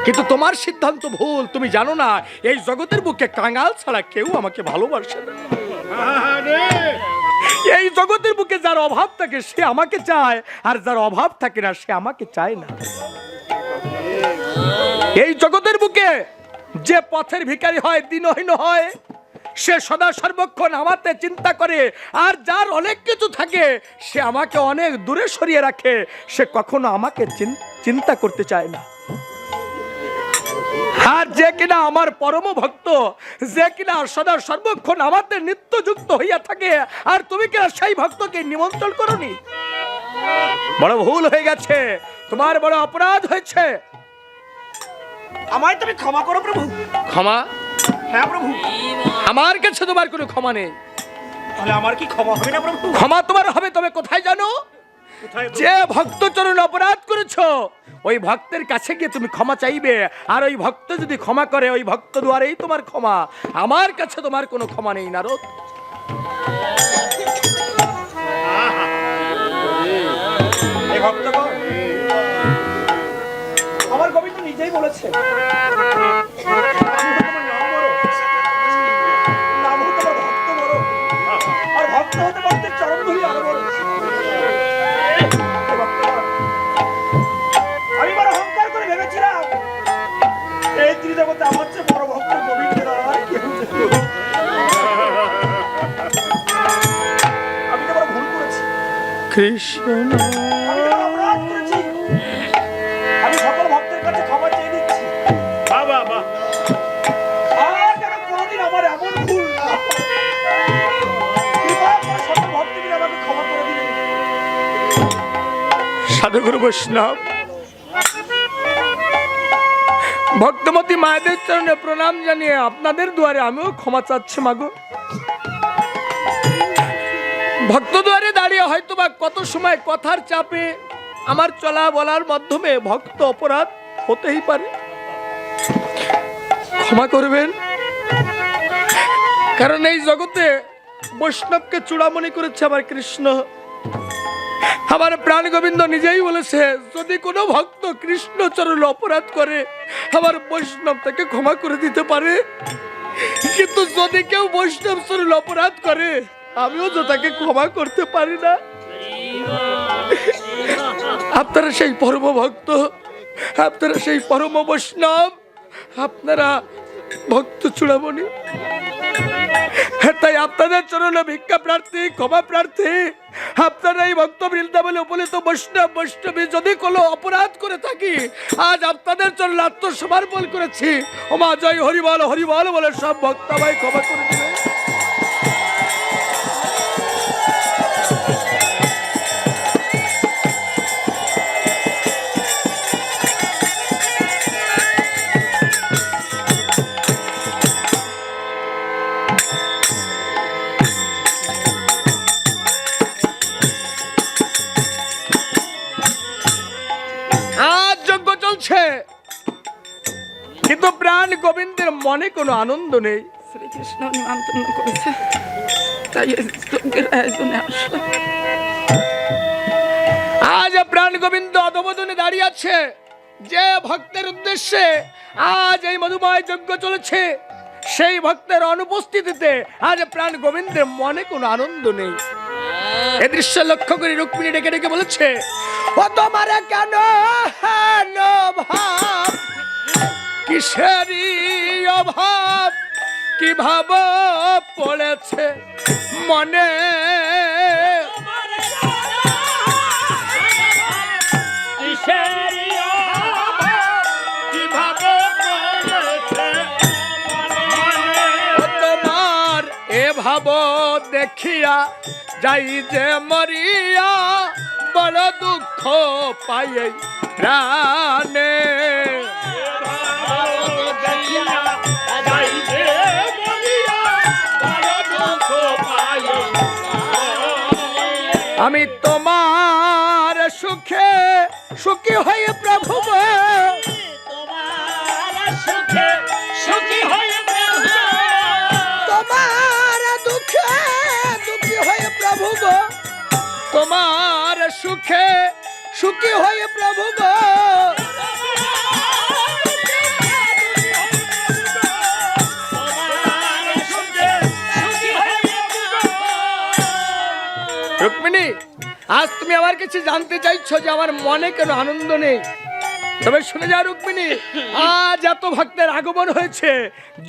কিন্তু তোমার সিদ্ধান্ত ভুল। তুমি জানো না এই জগতের বুকে কাঙ্গাল ছাড়া কেউ আমাকে ভালোবাসে না। এই জগতের বুকে যার অভাব থাকে সে আমাকে চায়, আর যার অভাব থাকে না সে আমাকে চায় না। এই জগতের বুকে যে পথের ভিখারি হয়, দিনহীন হয়, সে সদা সর্বক্ষণ আমাকে চিন্তা করে, আর যার অনেক কিছু থাকে সে আমাকে অনেক দূরে সরিয়ে রাখে, সে কখনো আমাকে চিন্তা করতে চায় না। আর যে কিনা আমার পরম ভক্ত, যে কিনা সদা সর্বক্ষণ আমাদের নিত্য যুক্ত হইয়া থাকে, আর তুমি কিনা সেই ভক্তকে নিমন্ত্রণ করনি। বড় ভুল হয়ে গেছে, তোমার বড় অপরাধ হয়েছে। আমায় তুমি ক্ষমা করো প্রভু। ক্ষমা? হ্যাঁ প্রভু। আমার কাছে তোমার কোনো ক্ষমা নেই। তাহলে আমার কি ক্ষমা হবে না প্রভু? ক্ষমা তোমার হবে, তবে কোথায় জানো? যে ভক্ত চরণ অপরাধ করেছো ওই ভক্তের কাছে গিয়ে তুমি ক্ষমা চাইবে, আর ওই ভক্ত যদি ক্ষমা করে ওই ভক্ত দুয়ারেই তোমার ক্ষমা। আমার কাছে তোমার কোনো ক্ষমা নেই নারদ। এই ভক্তগণ, আমার গোবিন্দ নিজেই বলেছে ভক্ত হতে ভক্তের চরণ ধুলি আরো বড়। আমি বড় অহংকার করে ভেবেছিলাম এই ত্রিজগতে আমার চেয়ে বড় ভক্ত গোবিন্দের আর কেউ নেই। আমি তো বড় ভুল করেছি কৃষ্ণ, আমি তো অপরাধ করেছি। আমি সকল ভক্তের কাছে ক্ষমা চেয়ে নিচ্ছি। আর যেন কোনোদিন আমার এমন ভুল না হয়। সকল ভক্তদের আমাকে ক্ষমা করে দিলেন। সাধুগুরু বৈষ্ণব, ভক্তমতী মায়েদের চরণে প্রণাম জানিয়ে আপনাদের দুয়ারে আমিও ক্ষমা চাচ্ছি মাগো। ভক্ত দুয়ারে দাঁড়িয়ে হয়তো বা কত সময় কথার চাপে আমার চলা বলার মাধ্যমে ভক্ত অপরাধ হতেই পারে, ক্ষমা করবেন। কারণ এই জগতে বৈষ্ণবকে চূড়ামণি করেছে আমার কৃষ্ণ। আমার প্রাণ গোবিন্দ নিজেই বলেছে যদি কোনো ভক্ত কৃষ্ণ চরণে অপরাধ করে আমার বৈষ্ণব তাকে ক্ষমা করে দিতে পারে, কিন্তু যদি কেউ বৈষ্ণব চরণে অপরাধ করে আমিও তো তাকে ক্ষমা করতে পারি না। আপনারা সেই পরম ভক্ত, আপনারা সেই পরম বৈষ্ণব, আপনারা ভক্ত চূড়ামণি। তাই আপনাদের চরণে ভিক্ষা প্রার্থী, ক্ষমা প্রার্থী। আপনারা এই ভক্ত বৃন্দাবনে উপনীত বৈষ্ণব বৈষ্ণবী যদি কোনো অপরাধ করে থাকি আজ আপনাদের চরণে আত্মসমর্পণ করেছি। ওমা জয় হরিবল হরিবল বলে সব ভক্ত আমায় ক্ষমা করে দিবেন। কিন্তু প্রাণ গোবিন্দের মনে কোনো আনন্দ নেই। শ্রীকৃষ্ণ নিমন্ত্রণ করেছে তাই যজ্ঞের আয়োজনে আসলাম। আজ প্রাণ গোবিন্দ অধবদনে দাঁড়িয়ে আছে। যে ভক্তের উদ্দেশ্যে আজ এই মধুময় যজ্ঞ চলেছে সেই ভক্তের অনুপস্থিতিতে আজ প্রাণ গোবিন্দের মনে কোনো আনন্দ নেই। এ দৃশ্য লক্ষ্য করে রুক্মিণী ডেকে ডেকে বলেছে, ও তোমার কেন হেন ভাব, কিসেরই অভাব, কি ভাব পড়েছে মনে, তোমার এ ভাব দেখিয়া যাই যে মরিয়া বড় দুঃখ পাই প্রাণে। আমি তোমার সুখে সুখী হয়ে প্রভু, তোমার সুখে সুখী হয়ে প্রভু, তোমার দুঃখে দুঃখী সুখে সুখী হয়ে প্রভু গো। রুক্মিণী, আজ তুমি আমার কাছে জানতে চাইছো যে আমার মনে কেন আনন্দ নেই। তবে শুনে যাও রুক্মিণী, আজ এত ভক্তের আগমন হয়েছে,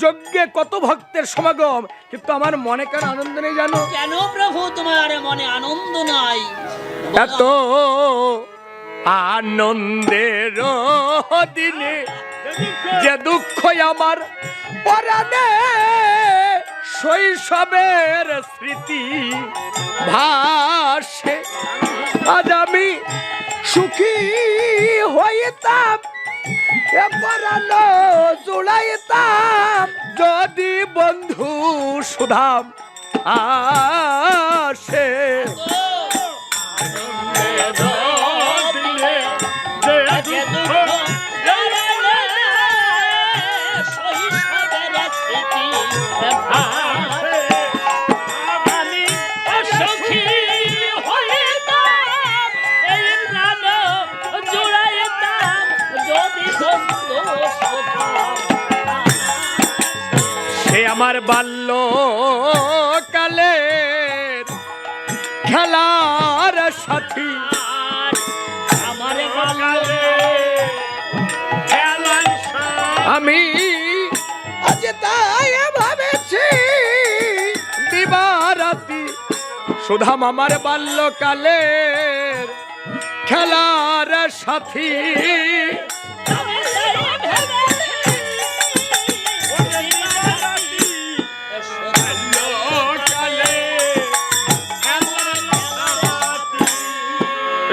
যজ্ঞে কত ভক্তের সমাগম, কিন্তু আমার মনে কেন আনন্দ নেই জানো? কেন প্রভু তোমার মনে আনন্দ নাই? এত আনন্দের দিনে যে দুঃখ আমার পরাণে, শৈশবের স্মৃতি ভাসে। আজ আমি সুখী হইতাম, এ পরানো জুড়াইতাম, যদি বন্ধু সুধাম আসে। সে আমার বাল্যকালের খেলার সাথী, আমি আজ তাই ভাবেছি দিবারাতি, সুধাম আমার বাল্যকালের খেলার সাথী।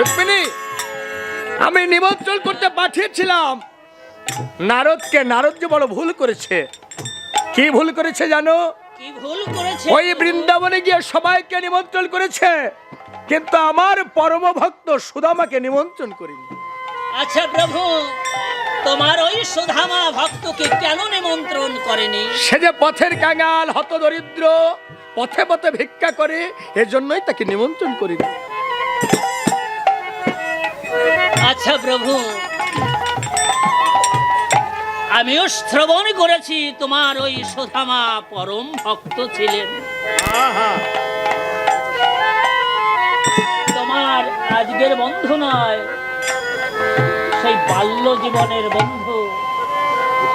রুক্মিণী, আমি নিমন্ত্রণ করতে পাঠিয়েছিলাম নারদকে। নারদ যে বড় ভুল করেছে। কি ভুল করেছে জানো? কি ভুল করেছে? ওই বৃন্দাবনে গিয়ে সবাইকে নিমন্ত্রণ করেছে, কিন্তু আমার পরম ভক্ত সুদামাকে নিমন্ত্রণ করিনি। আচ্ছা প্রভু, তোমার ওই সুধামা ভক্তকে কেন নিমন্ত্রণ করেনি? সে যে পথের কাঙাল, হত দরিদ্র, পথে পথে ভিক্ষা করে, এজন্যই তাকে নিমন্ত্রণ করিনি। আচ্ছা প্রভু, আমিও শ্রবণ করেছি তোমার ওই সুধামা পরম ভক্ত ছিলেন। তোমার আজকের বন্ধু নয়, সেই বাল্য জীবনের বন্ধু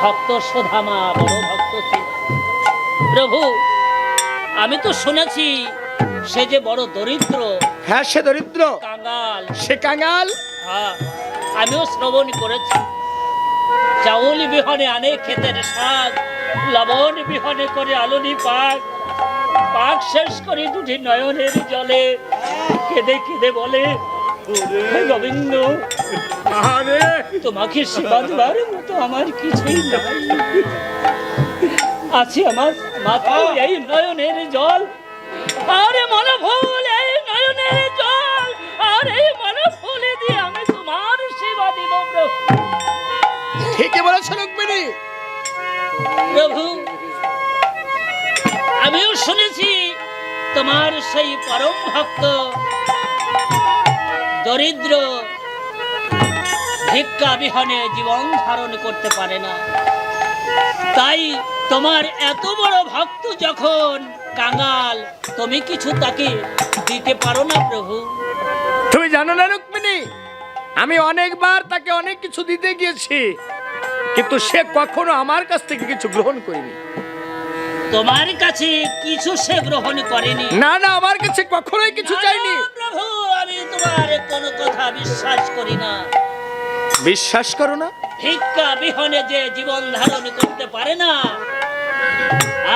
ভক্ত সুধামা বড় ভক্ত ছিল। প্রভু, আমি তো শুনেছি সে যে বড় দরিদ্র। হ্যাঁ, সে দরিদ্র, কাঙ্গাল। সে কাঙাল। হ্যাঁ, আমিও শ্রবণ করেছি। চাউল বিহনে আনে ক্ষেতের শাক, লবণ বিহনে করে আলুনি পাক, পাক শেষ করে দুটি নয়নের জলে কেঁদে কেঁদে বলে, হে গোবিন্দ, তোমাকে সেবা দেওয়ার মতো আমার কিছুই নাই। আছে আমার মাত্র এই নয়নের জল, আর মনোফুল এই নয়নের জল, আর এই মনোফুলে দিয়ে আমি তোমার সেবা দেব প্রভু। ঠিকই বলেছ রুক্মিণী। প্রভু, আমিও শুনেছি তোমার সেই পরম ভক্ত দরিদ্র, ভিক্ষা বিহনে জীবন ধারণ করতে পারে না। তাই তোমার এত বড় ভক্ত যখন কাঙাল, তুমি কিছু তাকে দিতে পারো না প্রভু? তুমি জানো না রুক্মিণী, আমি অনেকবার তাকে অনেক কিছু দিতে গিয়েছি, কিন্তু সে কখনো আমার কাছ থেকে কিছু গ্রহণ করেনি। তোমার কাছে কিছু সে গ্রহণ করেনি? না না, আমার কাছে কখনোই কিছু চাইনি। প্রভু, আমি তোমার কোনো কথা বিশ্বাস করি না। বিশ্বাস করো না? ভিক্ষা বিহনে যে জীবন ধারণ করতে পারে না,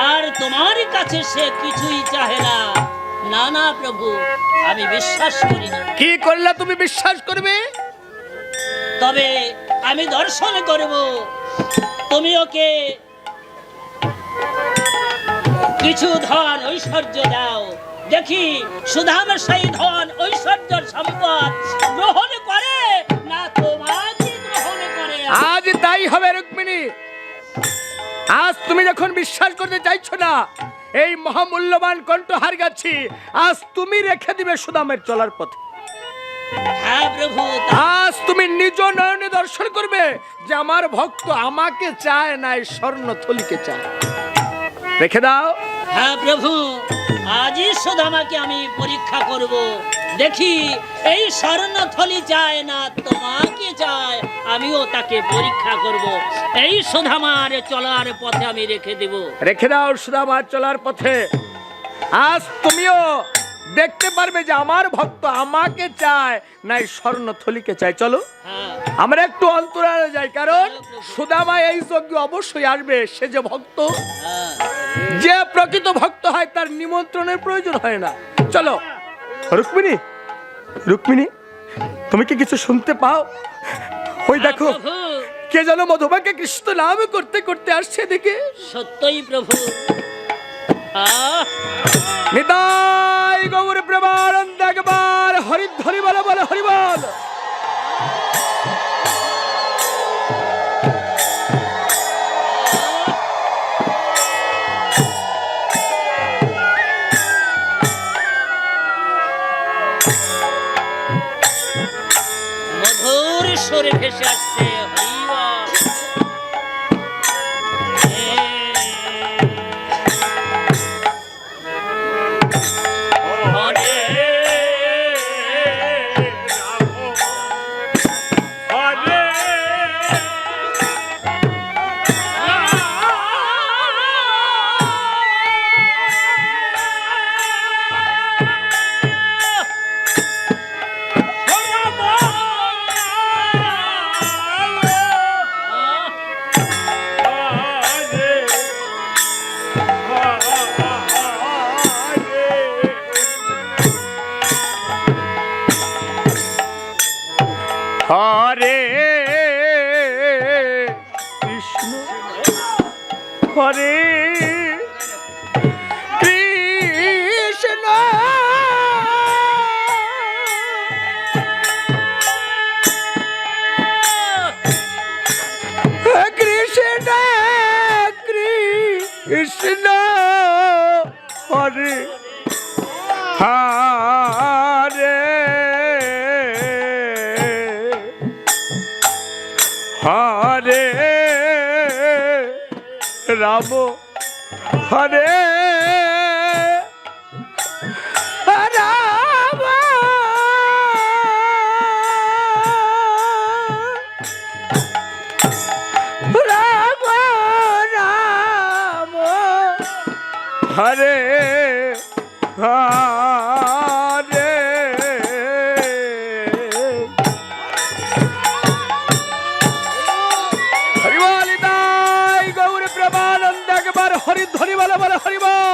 আর তোমার কাছে সে কিছুই চাহে না। না না প্রভু, আমি বিশ্বাস করি না। কি করলে তুমি বিশ্বাস করবে? তবে আমি দর্শন করব, তুমি ওকে কিছু ধন ঐশ্বর্য দাও, দেখি সুধাম সেই ধন ঐশ্বর্য সম্পদ গ্রহণ করে না তোমাকে গ্রহণ করে। আজ তাই হবে রুক্মিণী। আজ তুমি যখন বিশ্বাস করতে চাইছো না, এই মহামূল্যবান কণ্ঠহার গাছি আজ তুমি রেখে দিবে সুদামের চলার পথে। হ্যাঁ প্রভু, আজ তুমি নিজ নয়নে দর্শন করবে যে আমার ভক্ত আমাকে চায় না, এই স্বর্ণ থলিকে চায়। রেখে দাও। হ্যাঁ প্রভু, আজই সুদামাকে আমি পরীক্ষা করব, দেখি এই স্বর্ণথলি চায় না তোমাকে চায়, আমিও তাকে পরীক্ষা করব। এই সুদামার চলার পথে আমি রেখে দেব। রেখে দাও সুদামার চলার পথে। আজ তুমিও দেখতে পারবে যে আমার ভক্ত আমাকে চায় না, এই স্বর্ণ থলিকে চায়। চলো হ্যাঁ আমরা একটু অন্তরালে যাই, কারণ সুদামা এই যজ্ঞে অবশ্যই আসবে। সে যে ভক্ত, হ্যাঁ যে প্রকৃত ভক্ত হয় তার নিমন্ত্রণের প্রয়োজন হয় না। চলো। রুক্মিণী, রুক্মিণী, তুমি কি কিছু শুনতে পাও? ওই দেখো প্রভু, কে যেন মধুমাকে কৃষ্ণ নাম করতে করতে আসছে দেখে। সত্যই প্রভু। আহ নিতাই গৌর প্রেমানন্দ একবার হরিধ্বনি বলে বলে হরিবল। মধুর সুরে ভেসে আসছে হরিবল। হরে কৃষ্ণ হরে কৃষ্ণ কৃষ্ণ কৃষ্ণ হরে হরে হরে রাম হরে রাম রাম রাম হরে হরে হরিবল। নিতাই গৌর প্রেমানন্দ একবার হরিধ্বনি বলে বলে হরিবল।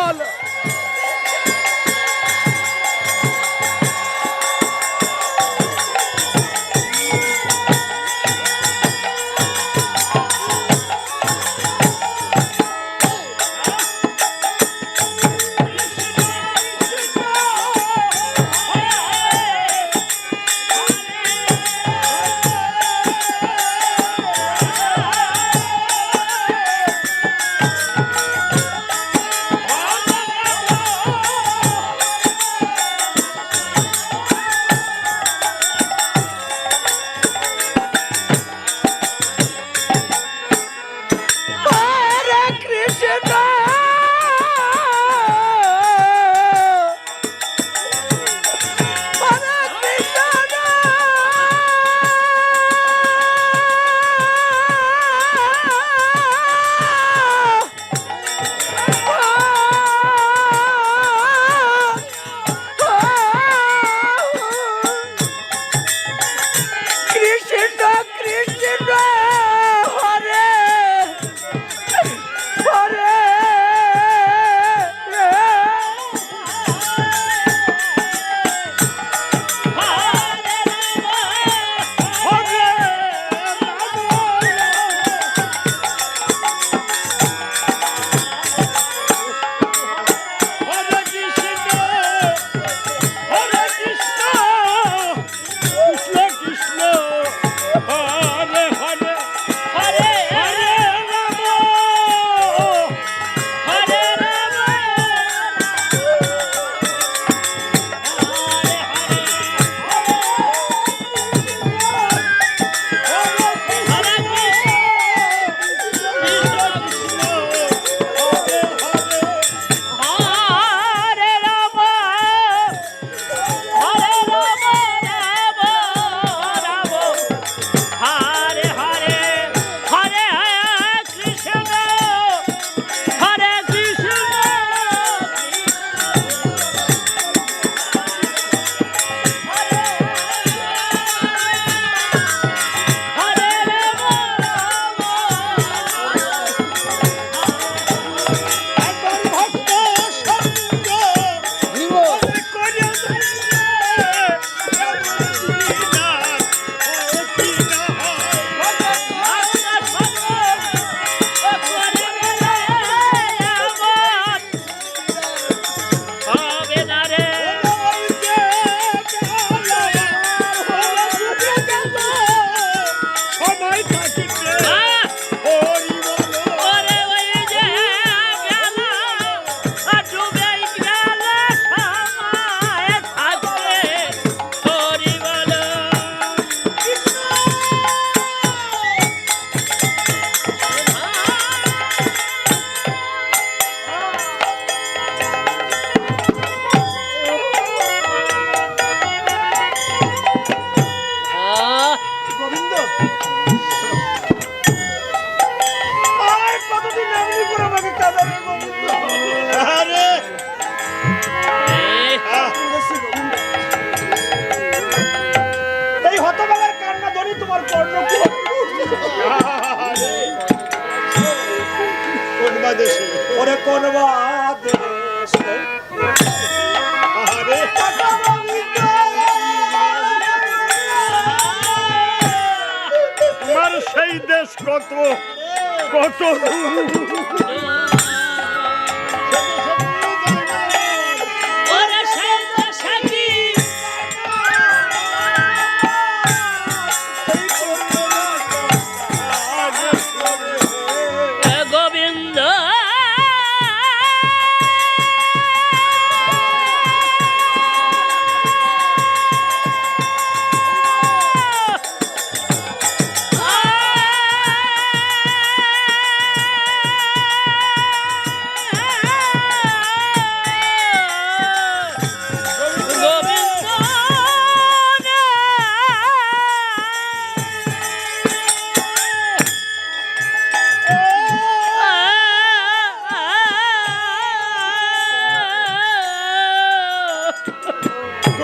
ওরে কোন বাদেশে আরে তোমার সেই দেশ কত কত ওরে সেই দেশে কি গোবিন্দ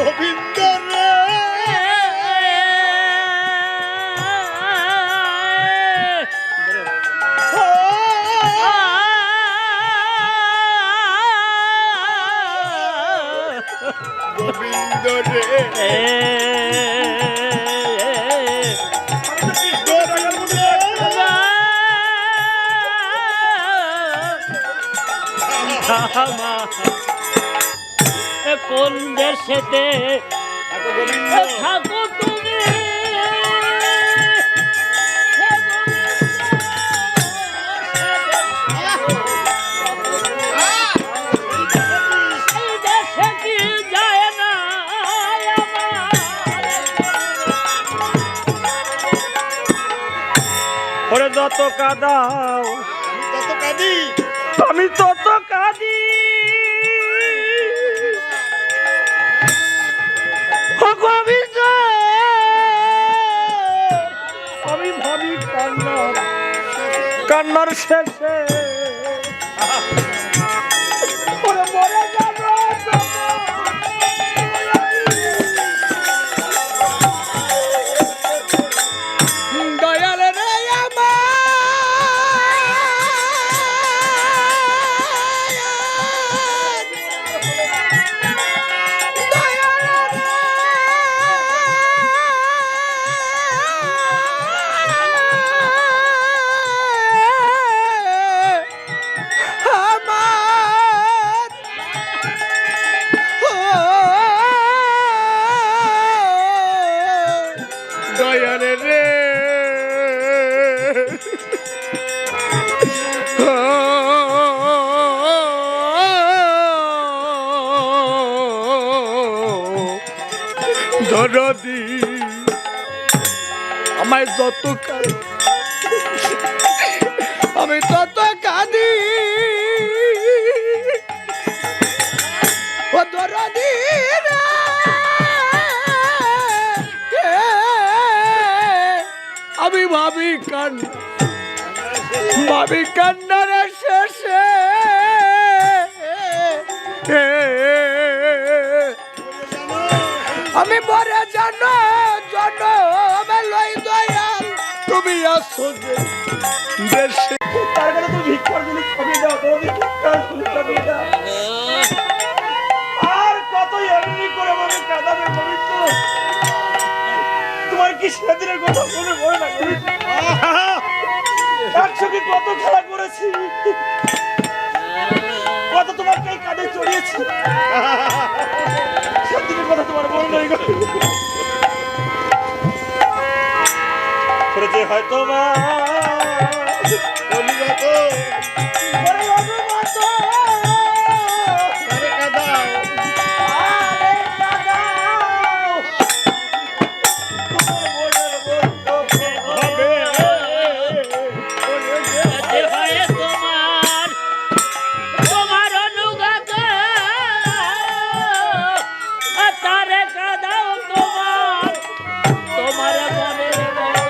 গোবিন্দ গোবিন্দ রে গোবিন্দ রে কোন দেশেতে থাকো তুমি এই দেশে কি যায় না ওরে যত কাদাও তত কাঁদি আমি তত কাঁদি ও গোবিন্দ আমি ভাবি কান্নার শেষে ওরে মরে যাব দয়াল রে দয়াল রে দরদি আমায় যত আমি তত কাঁদি ও দরদি আমি ভাবি কান্নার শেষে আমি মরে জানো আমি লই দয়াল তুমি আসো দেশে তার কাছে তুমি ভিক্ষার গুলি ছবি দাও তুমি ভিক্ষার গুলি ছবি দাও আর কত এমনি করে মানে কাঁদাবে পবিত্র তোমার কি সেদিনের কথা মনে পড়ে না একসঙ্গে কত খেলা করেছি কত তোমাকে এই কাঁধে চড়িয়েছি সেদিনের কথা তোমার মনে নেই করেছে হয়তো মা অনুগত ওরে অনুগত আরে কাদাও আরে কাঁদাও তোমার মনের মতো হবে যে হয় তোমার অনুগত তারে কাদাও তোমার মনের মতো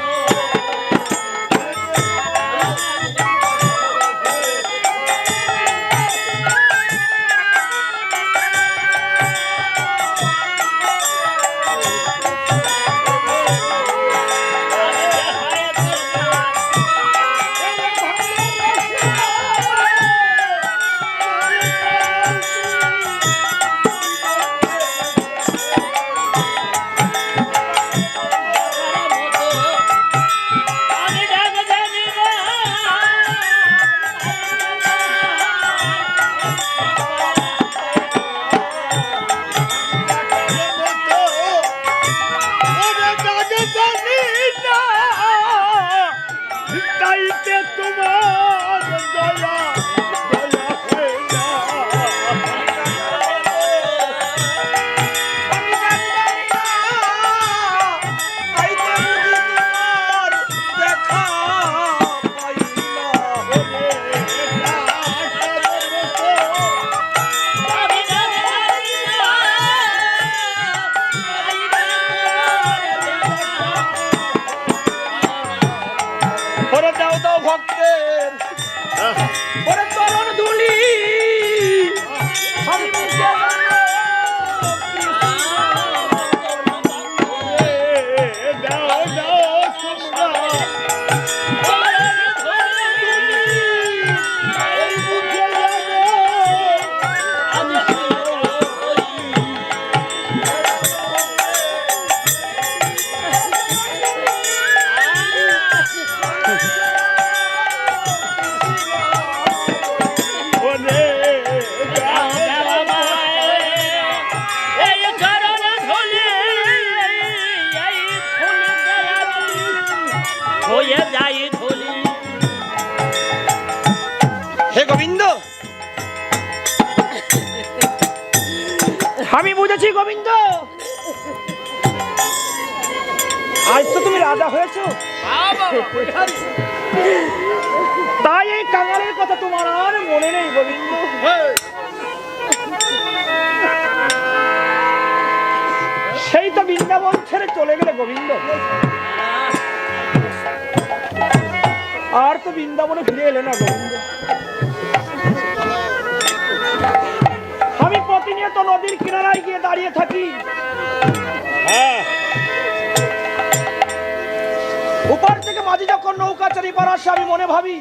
বুকের ওরে চরণ ধুলি আমি মুখে দাও দাও তোমরা এই মুখে ওরে হে গোবিন্দ, আমি বুঝেছি গোবিন্দ, আজ তো তুমি রাজা হয়েছো, তাই এই কাঙালের কথা তোমার আর মনে নেই গোবিন্দ। সেই তো বৃন্দাবন ছেড়ে চলে গেলে গোবিন্দ, আর তো বৃন্দাবনে ফিরে এলে না গোবিন্দ। আমি প্রতিনিয়ত নদীর কিনারায় গিয়ে দাঁড়িয়ে থাকি, উপর থেকে মাঝি যখন নৌকা চড়ি পার আসে আমি মনে ভাবি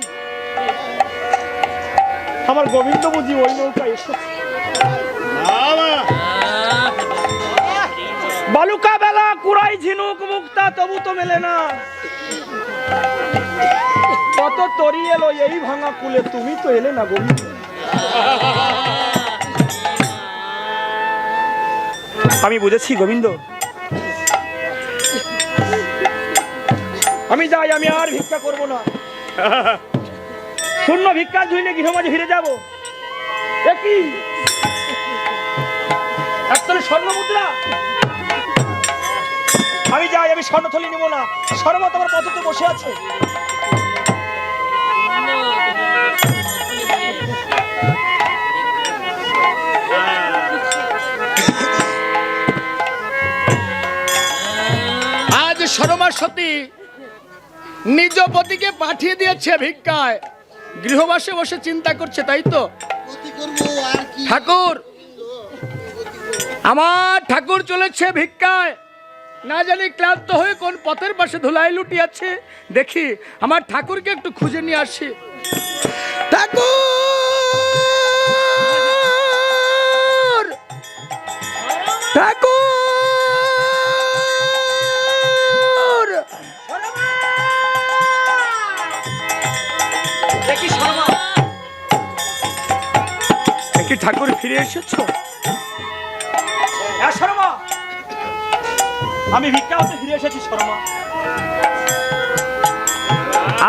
আমার গোবিন্দ বুঝি ওই নৌকা এসেছে। বালুকা বেলা কুড়াই ঝিনুক মুক্তা তবু তো মেলে না, কত তরি এলো এই ভাঙা কুলে, তুমি তো এলে না গোবিন্দ। আমি বুঝেছি গোবিন্দ, আমি যাই, আমি আর ভিক্ষা করব না, শূন্য ভিক্ষা ঝুইলে গৃহমাঝে ফিরে যাবো। একই একতলে স্বর্ণ মুদ্রা, আমি যাই, আমি স্বর্ণথলি নেব না, সর্বত আমার পথে বসে আছে। আজ সরমা সতী নিজ পতিকে পাঠিয়ে দিয়েছে ভিক্ষায়, গৃহবাসে বসে চিন্তা করছে, তাই তো ঠাকুর? আমার ঠাকুর চলেছে ভিক্ষায়, না জানি ক্লান্ত হয়ে কোন পথের পাশে ধুলাই লুটিয়াছে, দেখি আমার ঠাকুরকে একটু খুঁজে নিয়ে আসি। ঠাকুর, ঠাকুর, কি ঠাকুর ফিরে এসেছো? হ্যাঁ শর্মা, আমি ভিক্ষা হতে ফিরে এসেছি শর্মা।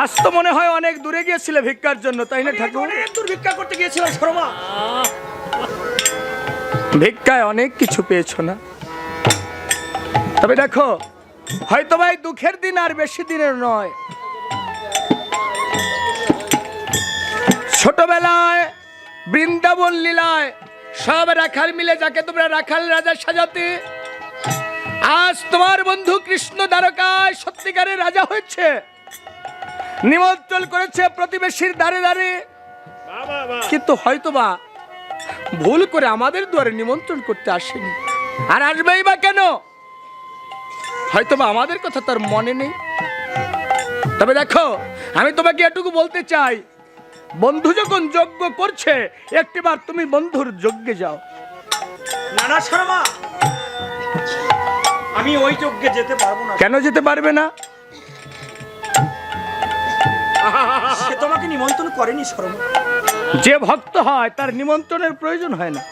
আজ তো মনে হয় অনেক দূরে গিয়েছিলে ভিক্ষার জন্য, তাই না ঠাকুর? অনেক দূর ভিক্ষা করতে গিয়েছিলাম শর্মা। ভিক্ষায় অনেক কিছু পেয়েছো না? তবে দেখো, হয়তো ভাই দুঃখের দিন আর বেশি দিনের নয়। ছোটবেলায় বৃন্দাবন লীলায় সব রাখাল মিলে যাকে তোমরা রাখাল রাজা সাজাতে, আজ তোমার বন্ধু কৃষ্ণ দ্বারকায় সত্যিকারের রাজা হয়েছে, নিমন্ত্রণ করেছে প্রতিবেশীর দ্বারে দ্বারে, কিন্তু হয়তোবা ভুল করে আমাদের দুয়ারে নিমন্ত্রণ করতে আসেনি। আর আসবেই বা কেন? হয়তোবা আমাদের কথা তার মনে নেই। তবে দেখো, আমি তোমাকে এটুকু বলতে চাই, বন্ধু যখন যজ্ঞ করছে একটিবার তুমি বন্ধুর যজ্ঞে যাও। না না শর্মা, আমি ওই যজ্ঞে যেতে পারবো না। কেন যেতে পারবে না? সে তোমাকে নিমন্ত্রণ করেনি শর্মা। যে ভক্ত হয় তার নিমন্ত্রণের প্রয়োজন হয় না।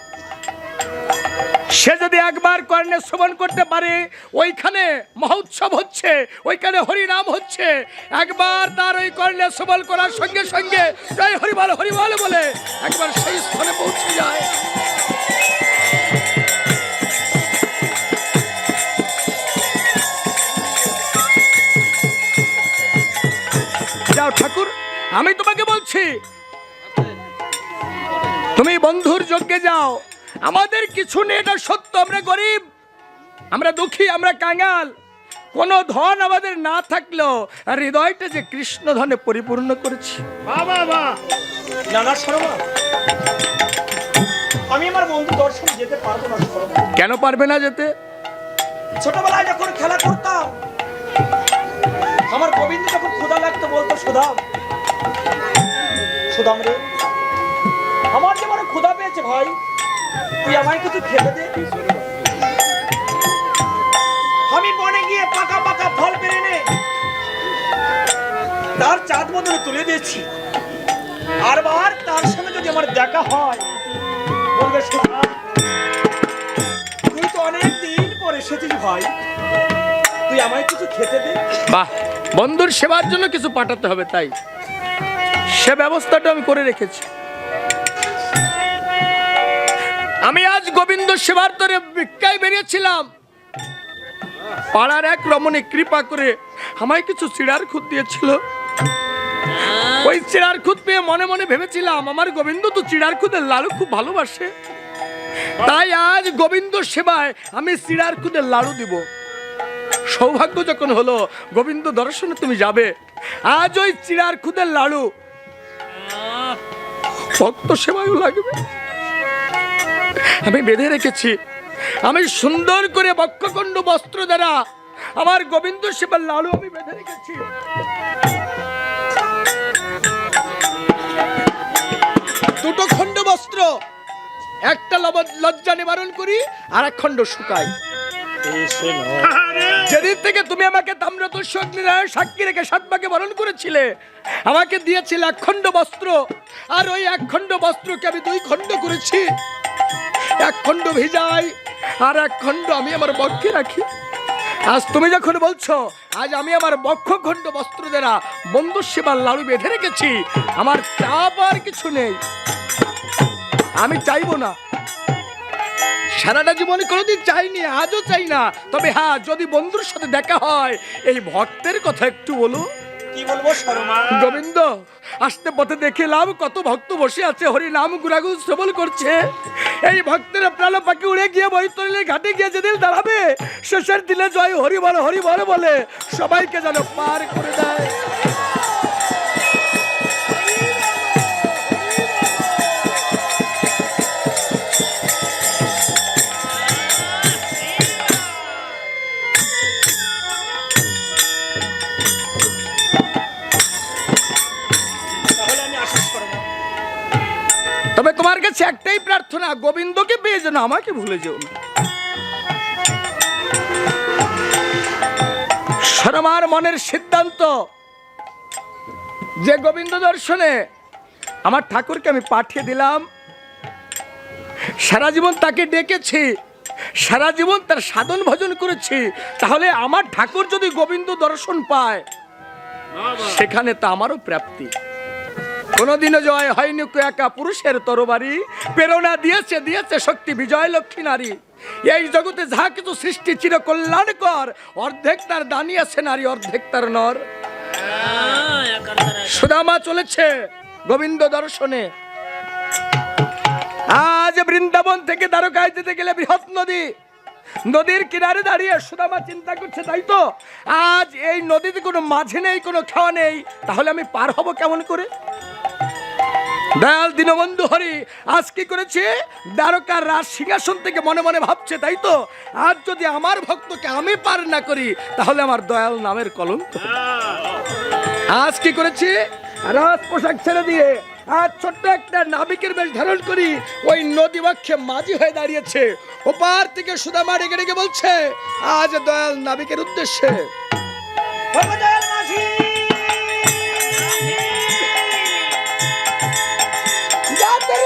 সে যদি একবার কর্ণে শ্রবণ করতে পারে ওইখানে মহোৎসব হচ্ছে, ওইখানে হরিনাম হচ্ছে, একবার তার ওই কর্ণে শ্রবণ করার সঙ্গে সঙ্গে জয় হরিবল হরিবল বলে একবার সেই স্থানে পৌঁছে যায়। যাও ঠাকুর, আমি তোমাকে বলছি, তুমি বন্ধুর যজ্ঞে যাও। আমাদের কিছু নেই, এটা সত্য। আমরা গরিব, আমরা দুঃখী, আমরা কাঙাল, কোনো ধন আমাদের না থাকলেও হৃদয়টা যে কৃষ্ণ ধনে পরিপূর্ণ করেছি। বাবা বা নানা শর্মা, আমি আমার বন্ধু দর্শনে যেতে পারবো না শর্মা। কেন পারবে না যেতে? ছোটবেলায় যখন খেলা করতাম, আমার গোবিন্দ যখন ক্ষুধা লাগতো বলতো, সুদাম সুদাম রে, আমার যে বড় ক্ষুধা পেয়েছে ভাই, তুই আমায় কিছু খেতে দে। আমি বনে গিয়ে পাকা পাকা ফল পেরে এনে তার চাঁদ বদলে তুলে দিয়েছি। আর বার তার সঙ্গে যদি আমার দেখা হয়, বলবে সুদাম, তুই তো অনেক দিন পরে এসেছিস ভাই, তুই আমায় কিছু খেতে দে। বাহ, বন্ধুর সেবার জন্য কিছু পাঠাতে হবে, তাই সে ব্যবস্থাটা আমি করে রেখেছি। আমি আজ গোবিন্দ সেবার তরে ভিক্ষায় বেরিয়েছিলাম, পাড়ার এক রমণী কৃপা করে আমায় কিছু চিড়ার খুদ দিয়েছিল। ওই চিড়ার খুদ পেয়ে মনে মনে ভেবেছিলাম আমার গোবিন্দ তো চিড়ার খুদের লাড়ু খুব ভালোবাসে, তাই আজ গোবিন্দ সেবায় আমি চিড়ার খুদের লাড়ু দিব। সৌভাগ্য যখন হলো গোবিন্দ দর্শনে তুমি যাবে, আজ ওই চিড়ার খুদের লাড়ু ভক্ত সেবায়ও লাগবে। আমি বেঁধে রেখেছি, আমি সুন্দর করে বক্ষখণ্ড বস্ত্র দ্বারা আমার গোবিন্দ সেবার লাড়ু আমি বেঁধে রেখেছি। দুটো খণ্ড বস্ত্র, একটা লজ্জা নিবারণ করি আর এক খণ্ড শুকাই। যেদিন থেকে তুমি আমাকে তাম্রতস্য অগ্নিনারায়ণ সাক্ষী রেখে 7 ভাগে বরণ করেছিলে, আমাকে দিয়েছিলে 1 খণ্ড বস্ত্র, আর ওই 1 খণ্ড বস্ত্রকে আমি 2 খণ্ড করেছি। 1 খণ্ড ভিজাই আর 1 খণ্ড আমি আমার বক্ষে রাখি। আজ তুমি যখন বলছো আজ আমি আমার বক্ষখণ্ড বস্ত্র দ্বারা বন্ধু সেবার লাড়ু বেঁধে রেখেছি, আমার চাপ আর কিছু নেই। আমি চাইবো না, সারাটা জীবনে কোনোদিন চাইনি, আজও চাই না। তবে হ্যাঁ, যদি বন্ধুর সাথে দেখা হয়, এই ভক্তের কথা একটু বলো। কি বলবো শর্মা? গোবিন্দ আসতে পথে দেখলাম কত ভক্ত বসে আছে, হরি নাম গুরাগুন শ্রবণ করছে। এই ভক্তের প্রাণ পাখি উড়ে গিয়ে বৈতরণীর ঘাটে গিয়ে যেদিন দাঁড়াবে, শেষের দিলে জয় হরি বল বলে সবাইকে যেন পার করে দেয়। তাহলে আমি আশীষ করবো। তবে তোমার কাছে একটাই প্রার্থনা, গোবিন্দকে পেয়ে যেন আমাকে ভুলে যেও না। শর্মার মনের সিদ্ধান্ত যে গোবিন্দ দর্শনে আমার ঠাকুরকে আমি পাঠিয়ে দিলাম, সারা জীবন তাকে ডেকেছি, সারা জীবন তার সাধন ভজন করেছি, তাহলে আমার ঠাকুর যদি গোবিন্দ দর্শন পায়, সেখানে তা আমারও প্রাপ্তি। কোনদিনও জয় হয়নি একা পুরুষের তরবারি, প্রেরণা দিয়েছে শক্তি বিজয় লক্ষ্মী নারী। এই জগতে যা কিছু সৃষ্টি চির কল্যাণকর, অর্ধেক তার দানী আছে নারী, অর্ধেক তার নর। সুদামা চলেছে গোবিন্দ দর্শনে। আজ বৃন্দাবন থেকে দ্বারকায় যেতে গেলে বৃহৎ নদী, নদীর কিনারে দাঁড়িয়ে সুদামা চিন্তা করছে, তাই তো আজ এই নদীতে কোনো মাঝে নেই, কোনো খাওয়া নেই, তাহলে আমি পার হব কেমন করে? দয়াল দীনবন্ধু হরি আজ কি করেছে, দ্বারকার রাজ সিংহাসন থেকে মনে মনে ভাবছে, তাই তো আজ যদি আমার ভক্তকে আমি পার না করি, তাহলে আমার দয়াল নামের কলঙ্ক। আজ কি করেছে, রাজ পোশাক ছেড়ে দিয়ে আজ ছোট্ট একটা নাবিকের বেশ ধারণ করি ওই নদী বক্ষে মাঝি হয়ে দাঁড়িয়েছে। ওপার থেকে সুদামা ডেকে ডেকে বলছে আজ দয়াল নাবিকের উদ্দেশ্যে, ভগদয়াল মাঝি, যাত্রী!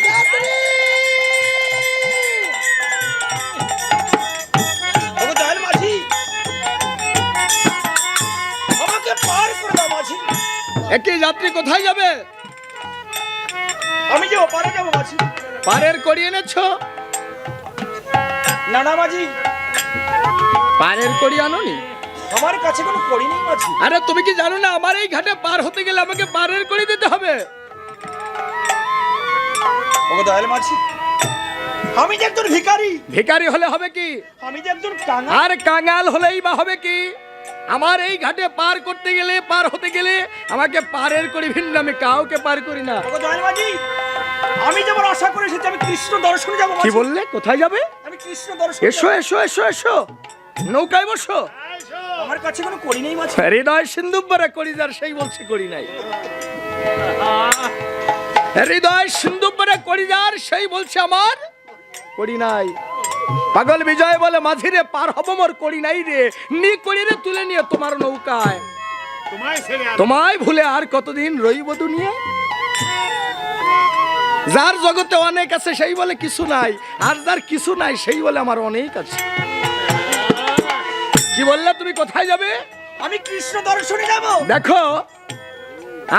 যাত্রী! ভগদয়াল মাঝি, আমাকে পার করে দাও মাঝি। একই যাত্রী কোথায় যাবে? আমি যে ওপারে যাবো মাঝি। পারের করি এনেছো? না না মাঝি, পারের করি আনোনি? আমার কাছে কোনো করি নেই মাঝি। আরে তুমি কি জানো না, আমার এই ঘাটে পার হতে গেলে আমাকে পারের করি দিতে হবে। ওগো দয়াল মাঝি, আমি যে একজন ভিখারি, ভিখারি হলে হবে কি? আমি যে একজন কাঙাল, আর কাঙাল হলেই বা হবে কি? আমার এই ঘাটে পার করতে গেলে, পার হতে গেলে আমাকে পারের করি, ভিন্ন আমি কাউকে পার করি না। ওগো দয়াল মাঝি, আমি যেমন আশা করে এসেছি আমি কৃষ্ণ দর্শনে যাবো কি মাঝি। বললে? কোথায় যাবে? আমি কৃষ্ণ দর্শন এসো এসো এসো এসো, নৌকায় বসো। আমার কাছে কোনো করি নেই মাঝি। হৃদয় সিন্ধুব্বরে করি যার, সেই বলছে করি নাই। হৃদয় সিন্ধুব্বরে করি যার, সেই বলছে আমার করি নাই। পাগল বিজয় বলে মাঝিরে পার হব মোর করি নাই রে, নি করি রে তুলে নিয়ে তোমার নৌকায়। তোমায় ভুলে আর কতদিন রইব দুনিয়া? যার জগতে অনেক আছে সেই বলে কিছু নাই, আর যার কিছু নাই সেই বলে আমার অনেক আছে। কি বললে তুমি? কোথায় যাবে? আমি কৃষ্ণ দর্শনে যাবো। দেখো,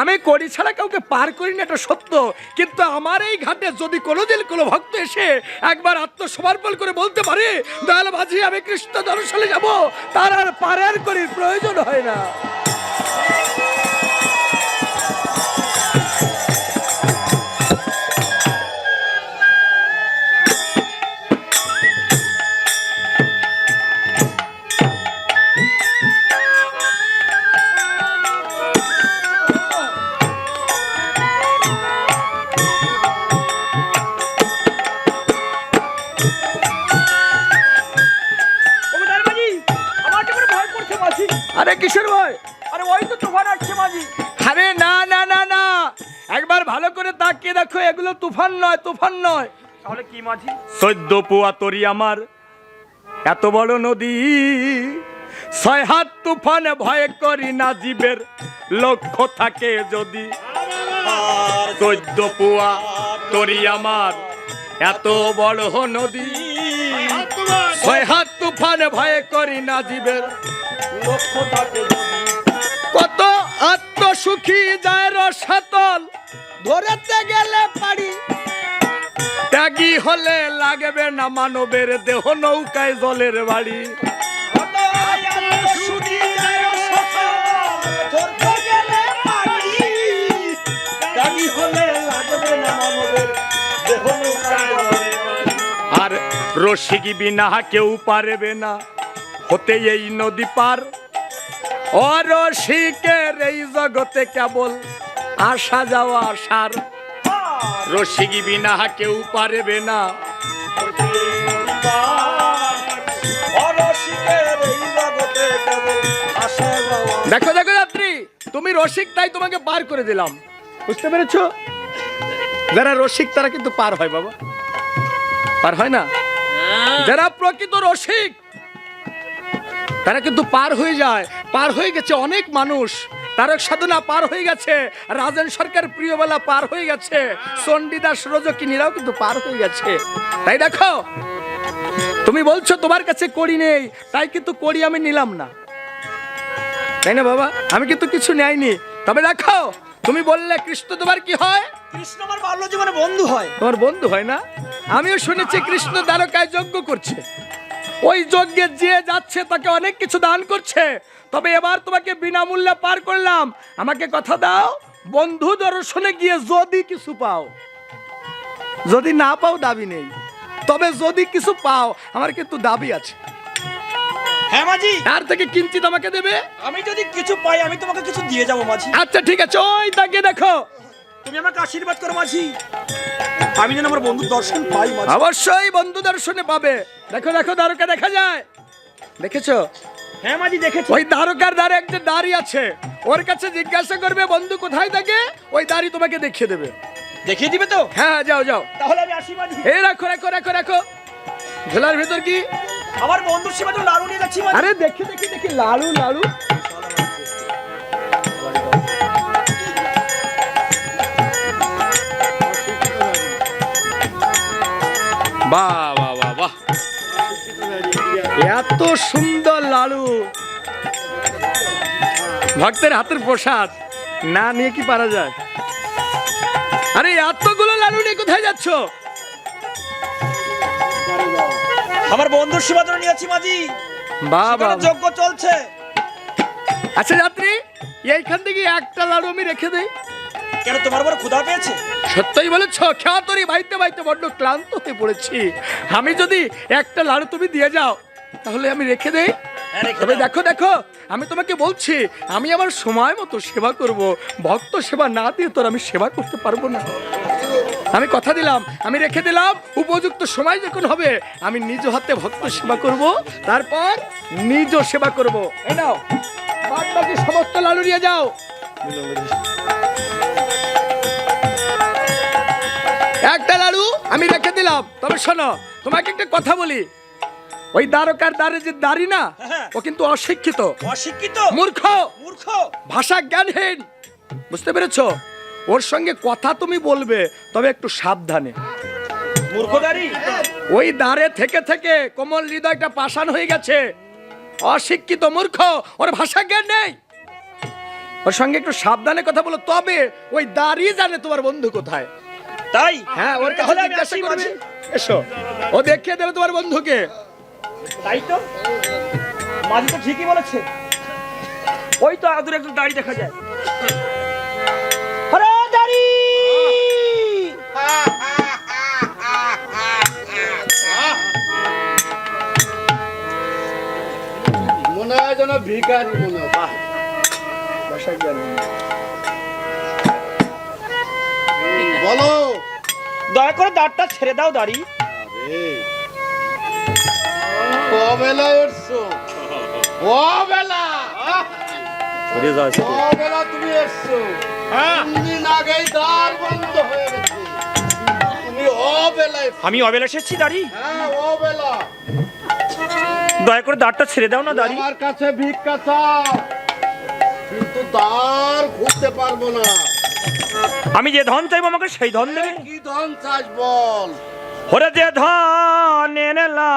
আমি করি ছাড়া কাউকে পার করি না, এটা সত্য। কিন্তু আমার এই ঘাটে যদি কোনোদিন কোনো ভক্ত এসে একবার আত্মসমর্পণ করে বলতে পারে দয়াল মাঝি আমি কৃষ্ণ দর্শনে যাব, তার আর পারের করির প্রয়োজন হয় না। ওগো দয়াল মাঝি, আমার যে কোনো ভয় করছে মাঝি। আরে কিসের ভয়? আরে ওই তো তুফান আসছে মাঝি। আরে না না না না, একবার ভালো করে তাকিয়ে দেখো, এগুলো তুফান নয়, তুফান নয়। তাহলে কি মাঝি? 14 পুয়া তরি আমার এত বড় নদী, 6 হাত তুফানে ভয় করি না জীবের লক্ষ্য থাকে যদি। 14 পুয়া তরি আমার এত বড় নদী, 6 হাত তুফানে ভয় করি না জীবের লক্ষ্য থাকে যদি। কত আত্মসুখী যায় রসাতল ধরেতে গেলে পারি, ত্যাগী হলে লাগবে না মানবের দেহ নৌকায় জলের বাড়ি। কত আত্মশুদ্ধি যায় সকাল, ধরতে গেলে পারি। ত্যাগী হলে লাগবে না মানবের দেহ নৌকায় জলের বাড়ি। আর রসিক বিনা কেউ পারবে না হতে এই নদী পার, অরসিকের এই জগতে কেবল আসা যাওয়া সার। রসিক বিনা কেউ পারবে না। দেখো দেখো যাত্রী, তুমি রসিক তাই তোমাকে পার করে দিলাম, বুঝতে পেরেছো? যারা রসিক তারা কিন্তু পার হয় বাবা, পার হয় না। যারা প্রকৃত রসিক তারা কিন্তু পার হয়ে যায়। পার হয়ে গেছে অনেক মানুষ, তারক সাধনা পার হয়ে গেছে, রাজেন সরকার প্রিয়বেলা পার হয়ে গেছে, চণ্ডীদাস রজকিনীরাও কিন্তু পার হয়ে গেছে। তাই দেখো, তুমি বলছো তোমার কাছে কড়ি নেই, তাই কিন্তু কড়ি আমি নিলাম না, তাই না বাবা? আমি কিন্তু কিছু নেইনি। তবে দেখো, তুমি বললে কৃষ্ণ তোমার কি হয়? কৃষ্ণ আমার বাল্য জীবনে বন্ধু হয়। তোমার বন্ধু হয় না? আমিও শুনেছি কৃষ্ণ দ্বারকায় যজ্ঞ করছে, ওই যজ্ঞে যে যাচ্ছে তাকে অনেক কিছু দান করছে। তবে এবার তোমাকে বিনামূল্যে পার করলাম, আমাকে কথা দাও, বন্ধু দর্শনে গিয়ে যদি কিছু পাও, যদি না পাও দাবি নেই, তবে যদি কিছু পাও আমার কিন্তু দাবি আছে। হ্যাঁ মাঝি, তার থেকে কিঞ্চিত আমাকে দেবে। আমি যদি কিছু পাই আমি তোমাকে কিছু দিয়ে যাবো মাঝি। আচ্ছা ঠিক আছে, ওই তাকে দেখো, তুমি আমাকে আশীর্বাদ করো মাঝি, আমি যেন আমার বন্ধুর দর্শন পাই মাঝি। অবশ্যই বন্ধু দর্শনে পাবে। দেখো দেখো, দ্বারকা দেখা যায়, দেখেছো? হ্যাঁ মাঝি দেখেছি। ওই দ্বারকার দ্বারে একটা দাড়ি আছে, ওর কাছে জিজ্ঞাসা করবে বন্ধু কোথায় থাকে, ওই দাড়ি তোমাকে দেখিয়ে দেবে। দেখিয়ে দিবে তো? হ্যাঁ যাও যাও। তাহলে আমি আসি মাঝি। এই রাখো রাখো রাখো রাখো, ঝোলার ভেতর কি? আমার বন্ধুর সীমা তো লাড়ু নিয়ে যাচ্ছি মাঝি। আরে দেখি দেখি দেখি, লাড়ু লাড়ু। বাহ বাহ বাহ বাহ, এত সুন্দর লাড়ু, ভক্তের হাতের প্রসাদ, না নিয়ে কি পারা যায়? আরে এতগুলো লাড়ু নিয়ে কোথায় যাচ্ছ? আমার বন্ধুর সীমা তো নিয়ে যাচ্ছি মাঝি, বাবা, সেখানে যজ্ঞ চলছে। আচ্ছা যাত্রী, এইখান থেকে একটা লাড়ু আমি রেখে দেই। কেন তোমার বড় ক্ষুধা পেয়েছে? সত্যই বলেছ, খ্যাতরি বাইতে বাইতে বড্ড ক্লান্ত হয়ে পড়েছি। আমি যদি একটা লাড়ু তুমি দিয়ে যাও তাহলে আমি রেখে দেই। হ্যাঁ, রেখে তবে দাও। দেখো দেখো, আমি তোমাকে বলছি, আমি আমার সময় মতো সেবা করব। ভক্ত সেবা না দিয়ে তোর আমি সেবা করতে পারবো না। আমি কথা দিলাম, আমি রেখে দিলাম, উপযুক্ত সময় যখন হবে আমি নিজ হাতে ভক্ত সেবা করব, তারপর নিজ সেবা করব। এই নাও, বাদ বাকি সমস্ত লাড়ু নিয়ে যাও। একটা লাড়ু আমি রেখে দিলাম। তবে শোনো, তোমাকে একটা কথা বলি, ওই দ্বারকার দ্বারে যে দাঁড়ি না, হ্যাঁ। ও কিন্তু অশিক্ষিত, অশিক্ষিত, মূর্খ, মূর্খ, ভাষা জ্ঞানহীন। বুঝতে পেরেছো? ওর সঙ্গে কথা তুমি বলবে, তবে একটু সাবধানে। মূর্খদারি। ওই দ্বারে থেকে থেকে কোমল হৃদয়টা পাষাণ হয়ে গেছে। অশিক্ষিত, মূর্খ, ওর ভাষা জ্ঞান নেই। ওর সঙ্গে একটু সাবধানে কথা বলো, তবে ওই দাঁড়িয়ে জানে তোমার বন্ধু কোথায়। তাই? হ্যাঁ, ওর কাছে তাহলে আমি জিজ্ঞাসা আসি, করবে। মাঝি। এসো, ও দেখিয়ে দেবে তোমার বন্ধুকে। তাই তো, মাঝি তো ঠিকই বলেছে। ওই তো আদুরে একটু দাড়ি দেখা যায়। আরে দাড়ি! মনে হয় যেন ভিখারি মনে হয়। ভাষা জ্ঞান নেই। বলো। দয়া করে দাঁড়টা ছেড়ে দাও দাড়ি। কবেলা এসছো? কবেলা? কবেলা তুমি এসছো? 3 দিন আগেই দ্বার বন্ধ হয়ে গেছে। তুমি অবেলায়। আমি অবেলা এসেছি দাড়ি। হ্যাঁ, অবেলা। দয়া করে দাঁড়টা ছেড়ে দাও না দাড়ি। আমার কাছে ভিক্ষা চাও, কিন্তু দ্বার খুলতে পারবো না। আমি যে ধন চাইবো আমাকে সেই ধন দেবে। কি ধন চাস বল? ওরে যে ধন এনেলা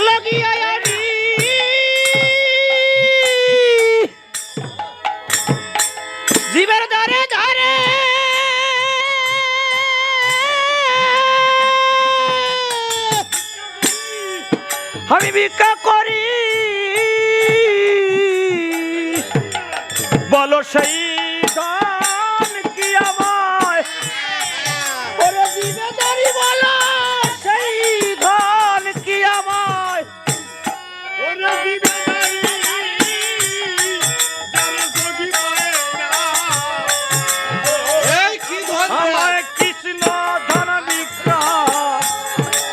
লাগিয়াই আমি জীবের দ্বারে দ্বারে আমি ভিক্ষা করি, বলো সেই ধন কি আমায়? ওরে জীবেদারি বলো সেই ধন কি আমায়? ওরে বিবেকারি, যারা সখী করে না। এই কি ধন? আমায় কৃষ্ণ ধন ভিক্ষা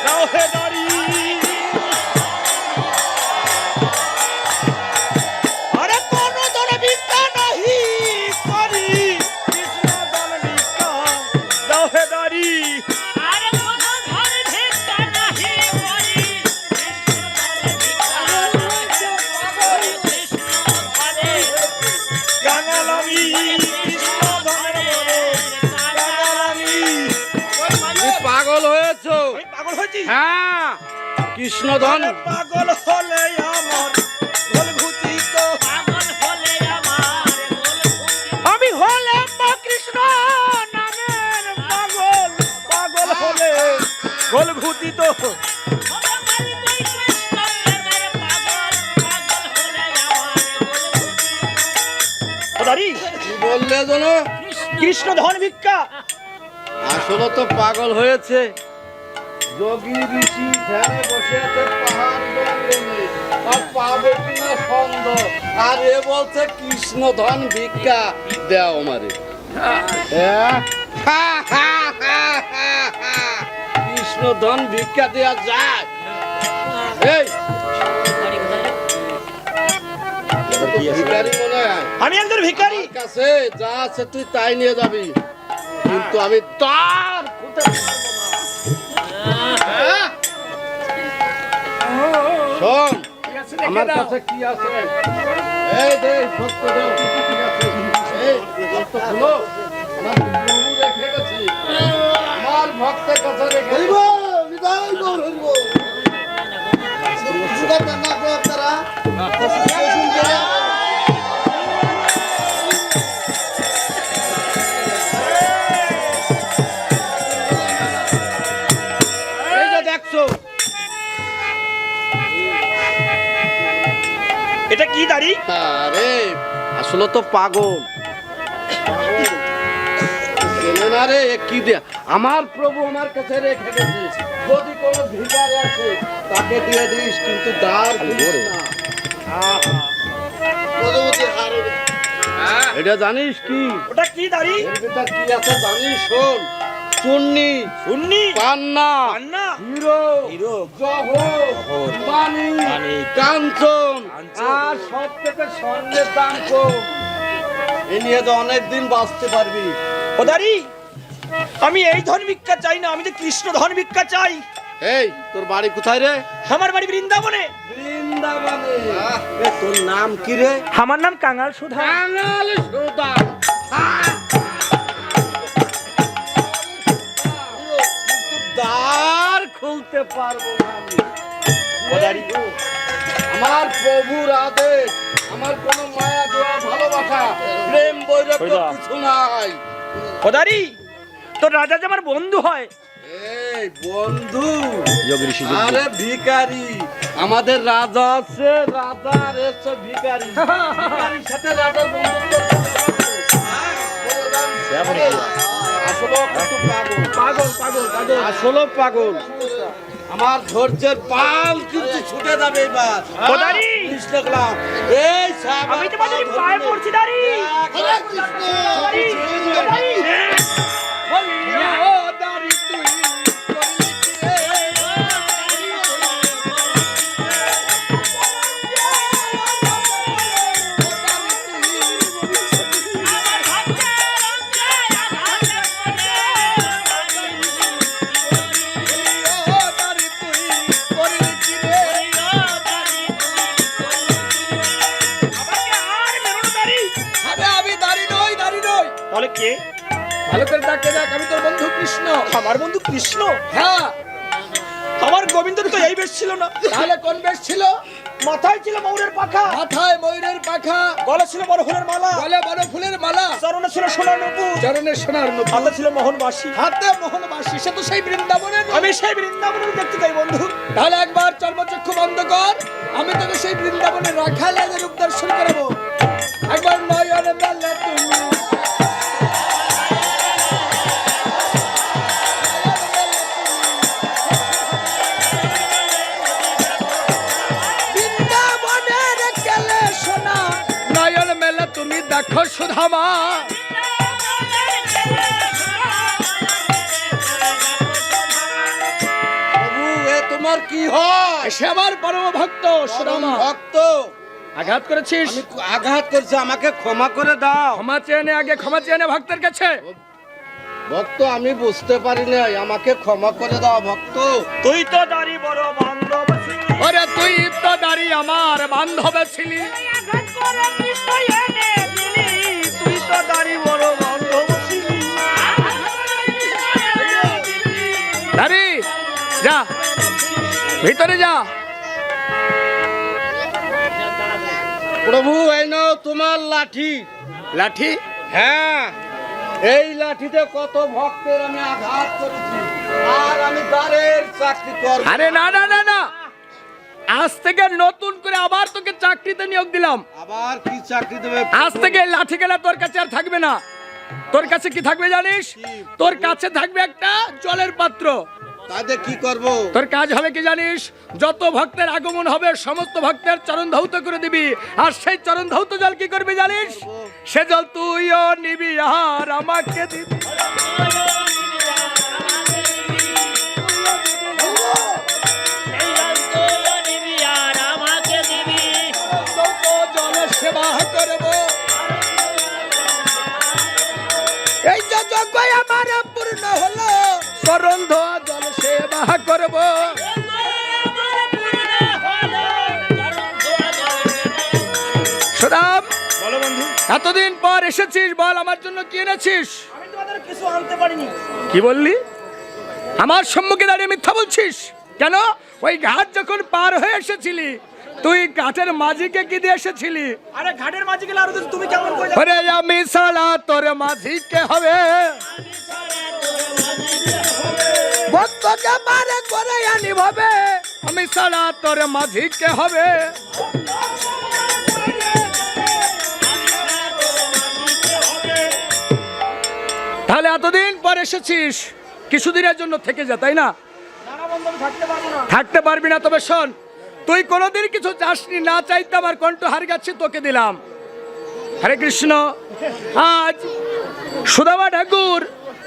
দাও হে দাড়ি। আরে কোন ধন ভিক্ষা নাহি করি, কৃষ্ণ ধন ভিক্ষা দাও হে দাড়ি। আরে কোনো ধন ভিক্ষা নাহি করি, কাঙালামি কৃষ্ণ ধনের বলে, কাঙালামি। তুমি পাগল হয়েছো? আমি পাগল হয়েছি? হ্যাঁ, কৃষ্ণধন। আরে পাগল হলে আমার গোল ঘুচিত। পাগল হলে আমার গোল ঘুচিত। আমি হলাম মা কৃষ্ণ নামের পাগল, পাগল হলে গোল ঘুচিত। ওরে মালিক ওই কৃষ্ণ প্রেমের পাগল, পাগল হলে আমার গোল ঘুচিত। ও দাড়ি, কি বললে যেন? কৃষ্ণ ধন ভিক্ষা। আসলে তো পাগল হয়েছে। যোগী ঋষি ধ্যানে বসে আছে পাহাড় জঙ্গলে, আর পাবে কিনা সন্দেহ। আর এ বলছে কৃষ্ণ ধন ভিক্ষা দেও আমারে। কৃষ্ণ ধন ভিক্ষা দেওয়া যায়? এই ভিখারি মনে হয়। আমি একজন ভিখারি। আমার কাছে যা আছে তুই তাই নিয়ে যাবি, কিন্তু আমি তার খুঁতে পারবো না। হ্যাঁ? শোন, ঠিক আছে, রেখে আমার দাও। কাছে কি আছে? এই দে, সত্য দাও, ঠিক আছে। এই সত্য খুলো। আমার প্রভু রেখে গেছি, আমার ভক্তের কাছে রেখে গেছি। এই যে দেখছো, এটা কি দাড়ি? আরে আসলে আসলে তো পাগল। চেনে না রে, এ কি দেয়া? আমার প্রভু আমার কাছে রেখে গেছে, যদি কোনো ভিখারি আসে তাকে দিয়ে দিস, কিন্তু দ্বার খুলিস না। এটা জানিস কি? ওটা কি দাড়ি? এর ভিতর কি আছে জানিস? শোন, চুন্নি, শুননি? পান্না, পান্না, হিরো, হিরো, জহর, মানিক, কাঞ্চন, আর সব থেকে স্বর্ণের দাম কম। এ নিয়ে তো অনেকদিন বাঁচতে পারবি। ও দাড়ি, আমি এই ধন ভিক্ষা চাই না, আমি যে কৃষ্ণ ধন ভিক্ষা চাই। এই, তোর বাড়ি কোথায় রে? আমার বাড়ি বৃন্দাবনে। বৃন্দাবনে। এ, তোর নাম কি রে? আমার নাম কাঙাল সুধা। কাঙাল সুধা। কিন্তু দ্বার খুলতে পারবো না আমি। ও দাড়ি, আমার প্রভুর আদেশ, আমার কোনো মায়া দোয়া ভালোবাসা প্রেম বৈরাগ্য কিছু নাই। ও দাড়ি, তোর রাজা যে আমার বন্ধু হয়। এই বন্ধু, আরে ভিখারি, আমাদের রাজা আছে, রাজার এসে ভিখারি, ভিখারির সাথে রাজার বন্ধুত্ব। আসলে কিন্তু পাগল, আসলে পাগল। আমার ধৈর্যের পাল কিন্তু ছুটে যাবে এবার। ও দাড়ি, বুঝ দেখলাম। এই সাহেব, আমি তোমাদের পায়ে পড়ছি দাড়ি। হরে কৃষ্ণ। দাড়ি, ও দাড়ি। তাহলে কে? ভালো করে ডাকে দেখ, আমি তোর বন্ধু কৃষ্ণ। আমার বন্ধু কৃষ্ণ? হ্যাঁ, আমার গোবিন্দের তো এই বেশ ছিল না। তাহলে কোন বেশ ছিল? মাথায় ছিল ময়ূরের পাখা, মাথায় ময়ূরের পাখা, গলা ছিল বড় ফুলের মালা, গলে বড় ফুলের মালা, চরণে ছিল সোনার নুপুর, চরণে সোনার নুপুর, হাতে ছিল মোহন বাসি। হাতে মোহন বাসি। সে তো সেই বৃন্দাবনের। আমি সেই বৃন্দাবনে দেখতে চাই বন্ধু। তাহলে একবার চর্মচক্ষু বন্ধ কর, আমি তোকে সেই বৃন্দাবনের রাখালের রূপ দর্শন করাবো। একবার নয়ন মেলে তুমি, বৃন্দাবনের গেলে সোনা, নয়ন মেলে তুমি দেখো সুধামা। প্রভু, এ তোমার কি হয়? সে আমার পরম ভক্ত সুদামা। ভক্ত, আঘাত করেছিস, আমি আঘাত করছি, আমাকে ক্ষমা করে দাও। ক্ষমা চেয়ে নে, আগে ক্ষমা চেয়ে নে ভক্তের কাছে। ভক্ত, আমি বুঝতে পারি নাই, আমাকে ক্ষমা করে দাও ভক্ত। তুই তো দাড়ি বড় বান্ধব ছিলি। ওরে তুই তো দাঁড়ি আমার বান্ধব ছিলি। তুই তো দাড়ি বড় বান্ধব ছিলি। দাঁড়ি যা, ভিতরে যা। প্রভু, এই নাও তোমার লাঠি। লাঠি? হ্যাঁ, এই লাঠিতে কত ভক্তের আমি আঘাত করেছি, আর আমি দ্বারের চাকরি করব। আরে না না না না, আজ থেকে নতুন করে আবার তোকে চাকরিতে নিয়োগ দিলাম। আবার কি চাকরি দেবে? আজ থেকে এই লাঠি গেলা তোর কাছে আর থাকবে না। তোর কাছে কি থাকবে জানিস? তোর কাছে থাকবে একটা জলের পাত্র। তাদের কি করব? তোর কাজ হবে কি জানিস? যত ভক্তের আগমন হবে সমস্ত ভক্তের চরণ ধৌত করে দিবি। আর সেই চরণ ধৌত জল কি করবি জানিস? সে জল তুইও নিবি আর আমাকে দিবি। ধৌত জলে সেবা করব। এই যে যজ্ঞ আমার পূর্ণ হলো, চরণ ধোয়া জল সেবা করব। সুদাম, বলো বন্ধু, এতদিন পর এসেছিস, বল আমার জন্য কি এনেছিস? আমি তোমাদের কিছু আনতে পারিনি। কি বললি? আমার সম্মুখে দাঁড়িয়ে মিথ্যা বলছিস কেন? ওই ঘাট যখন পার হয়ে এসেছিলি, তুই ঘাটের মাঝিকে কি দিয়ে এসেছিলি? আরে ঘাটের মাঝে গেলে আর তুমি কেমন করে যাবে? ওরে আমি সালা তোর মাঝিকে হবে, ভক্তকে মারে করে আনি ভাবে, আমি সালা তোর মাঝিকে হবে। তাহলে এতদিন পর এসেছিস, কিছুদিনের জন্য থেকে যা, তাই না? না না বন্ধু, আমি থাকতে পারবো না। থাকতে পারবি না? তবে শোন, তুই কোনোদিন কিছু চাসনি, না চাইতে আমার কণ্ঠ হার গেছে, তোকে দিলাম। হরে কৃষ্ণ। আজ সুদামা ঠাকুর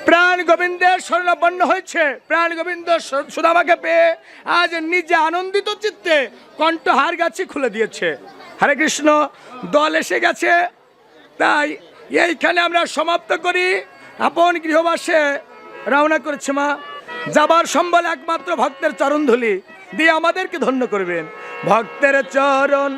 প্রাণ গোবিন্দের শরণাপন্ন হয়েছে। প্রাণ গোবিন্দ সুদামাকে পেয়ে আজ নিজে আনন্দিত চিত্তে কণ্ঠহার গাছি খুলে দিয়েছে। হরে কৃষ্ণ। দল এসে গেছে, তাই এইখানে আমরা সমাপ্ত করি। আপন গৃহবাসে রওনা করেছে মা। যাবার সম্বল একমাত্র ভক্তের চরণ ধুলি দিয়ে আমাদেরকে ধন্য করবেন। ভক্তের চরণ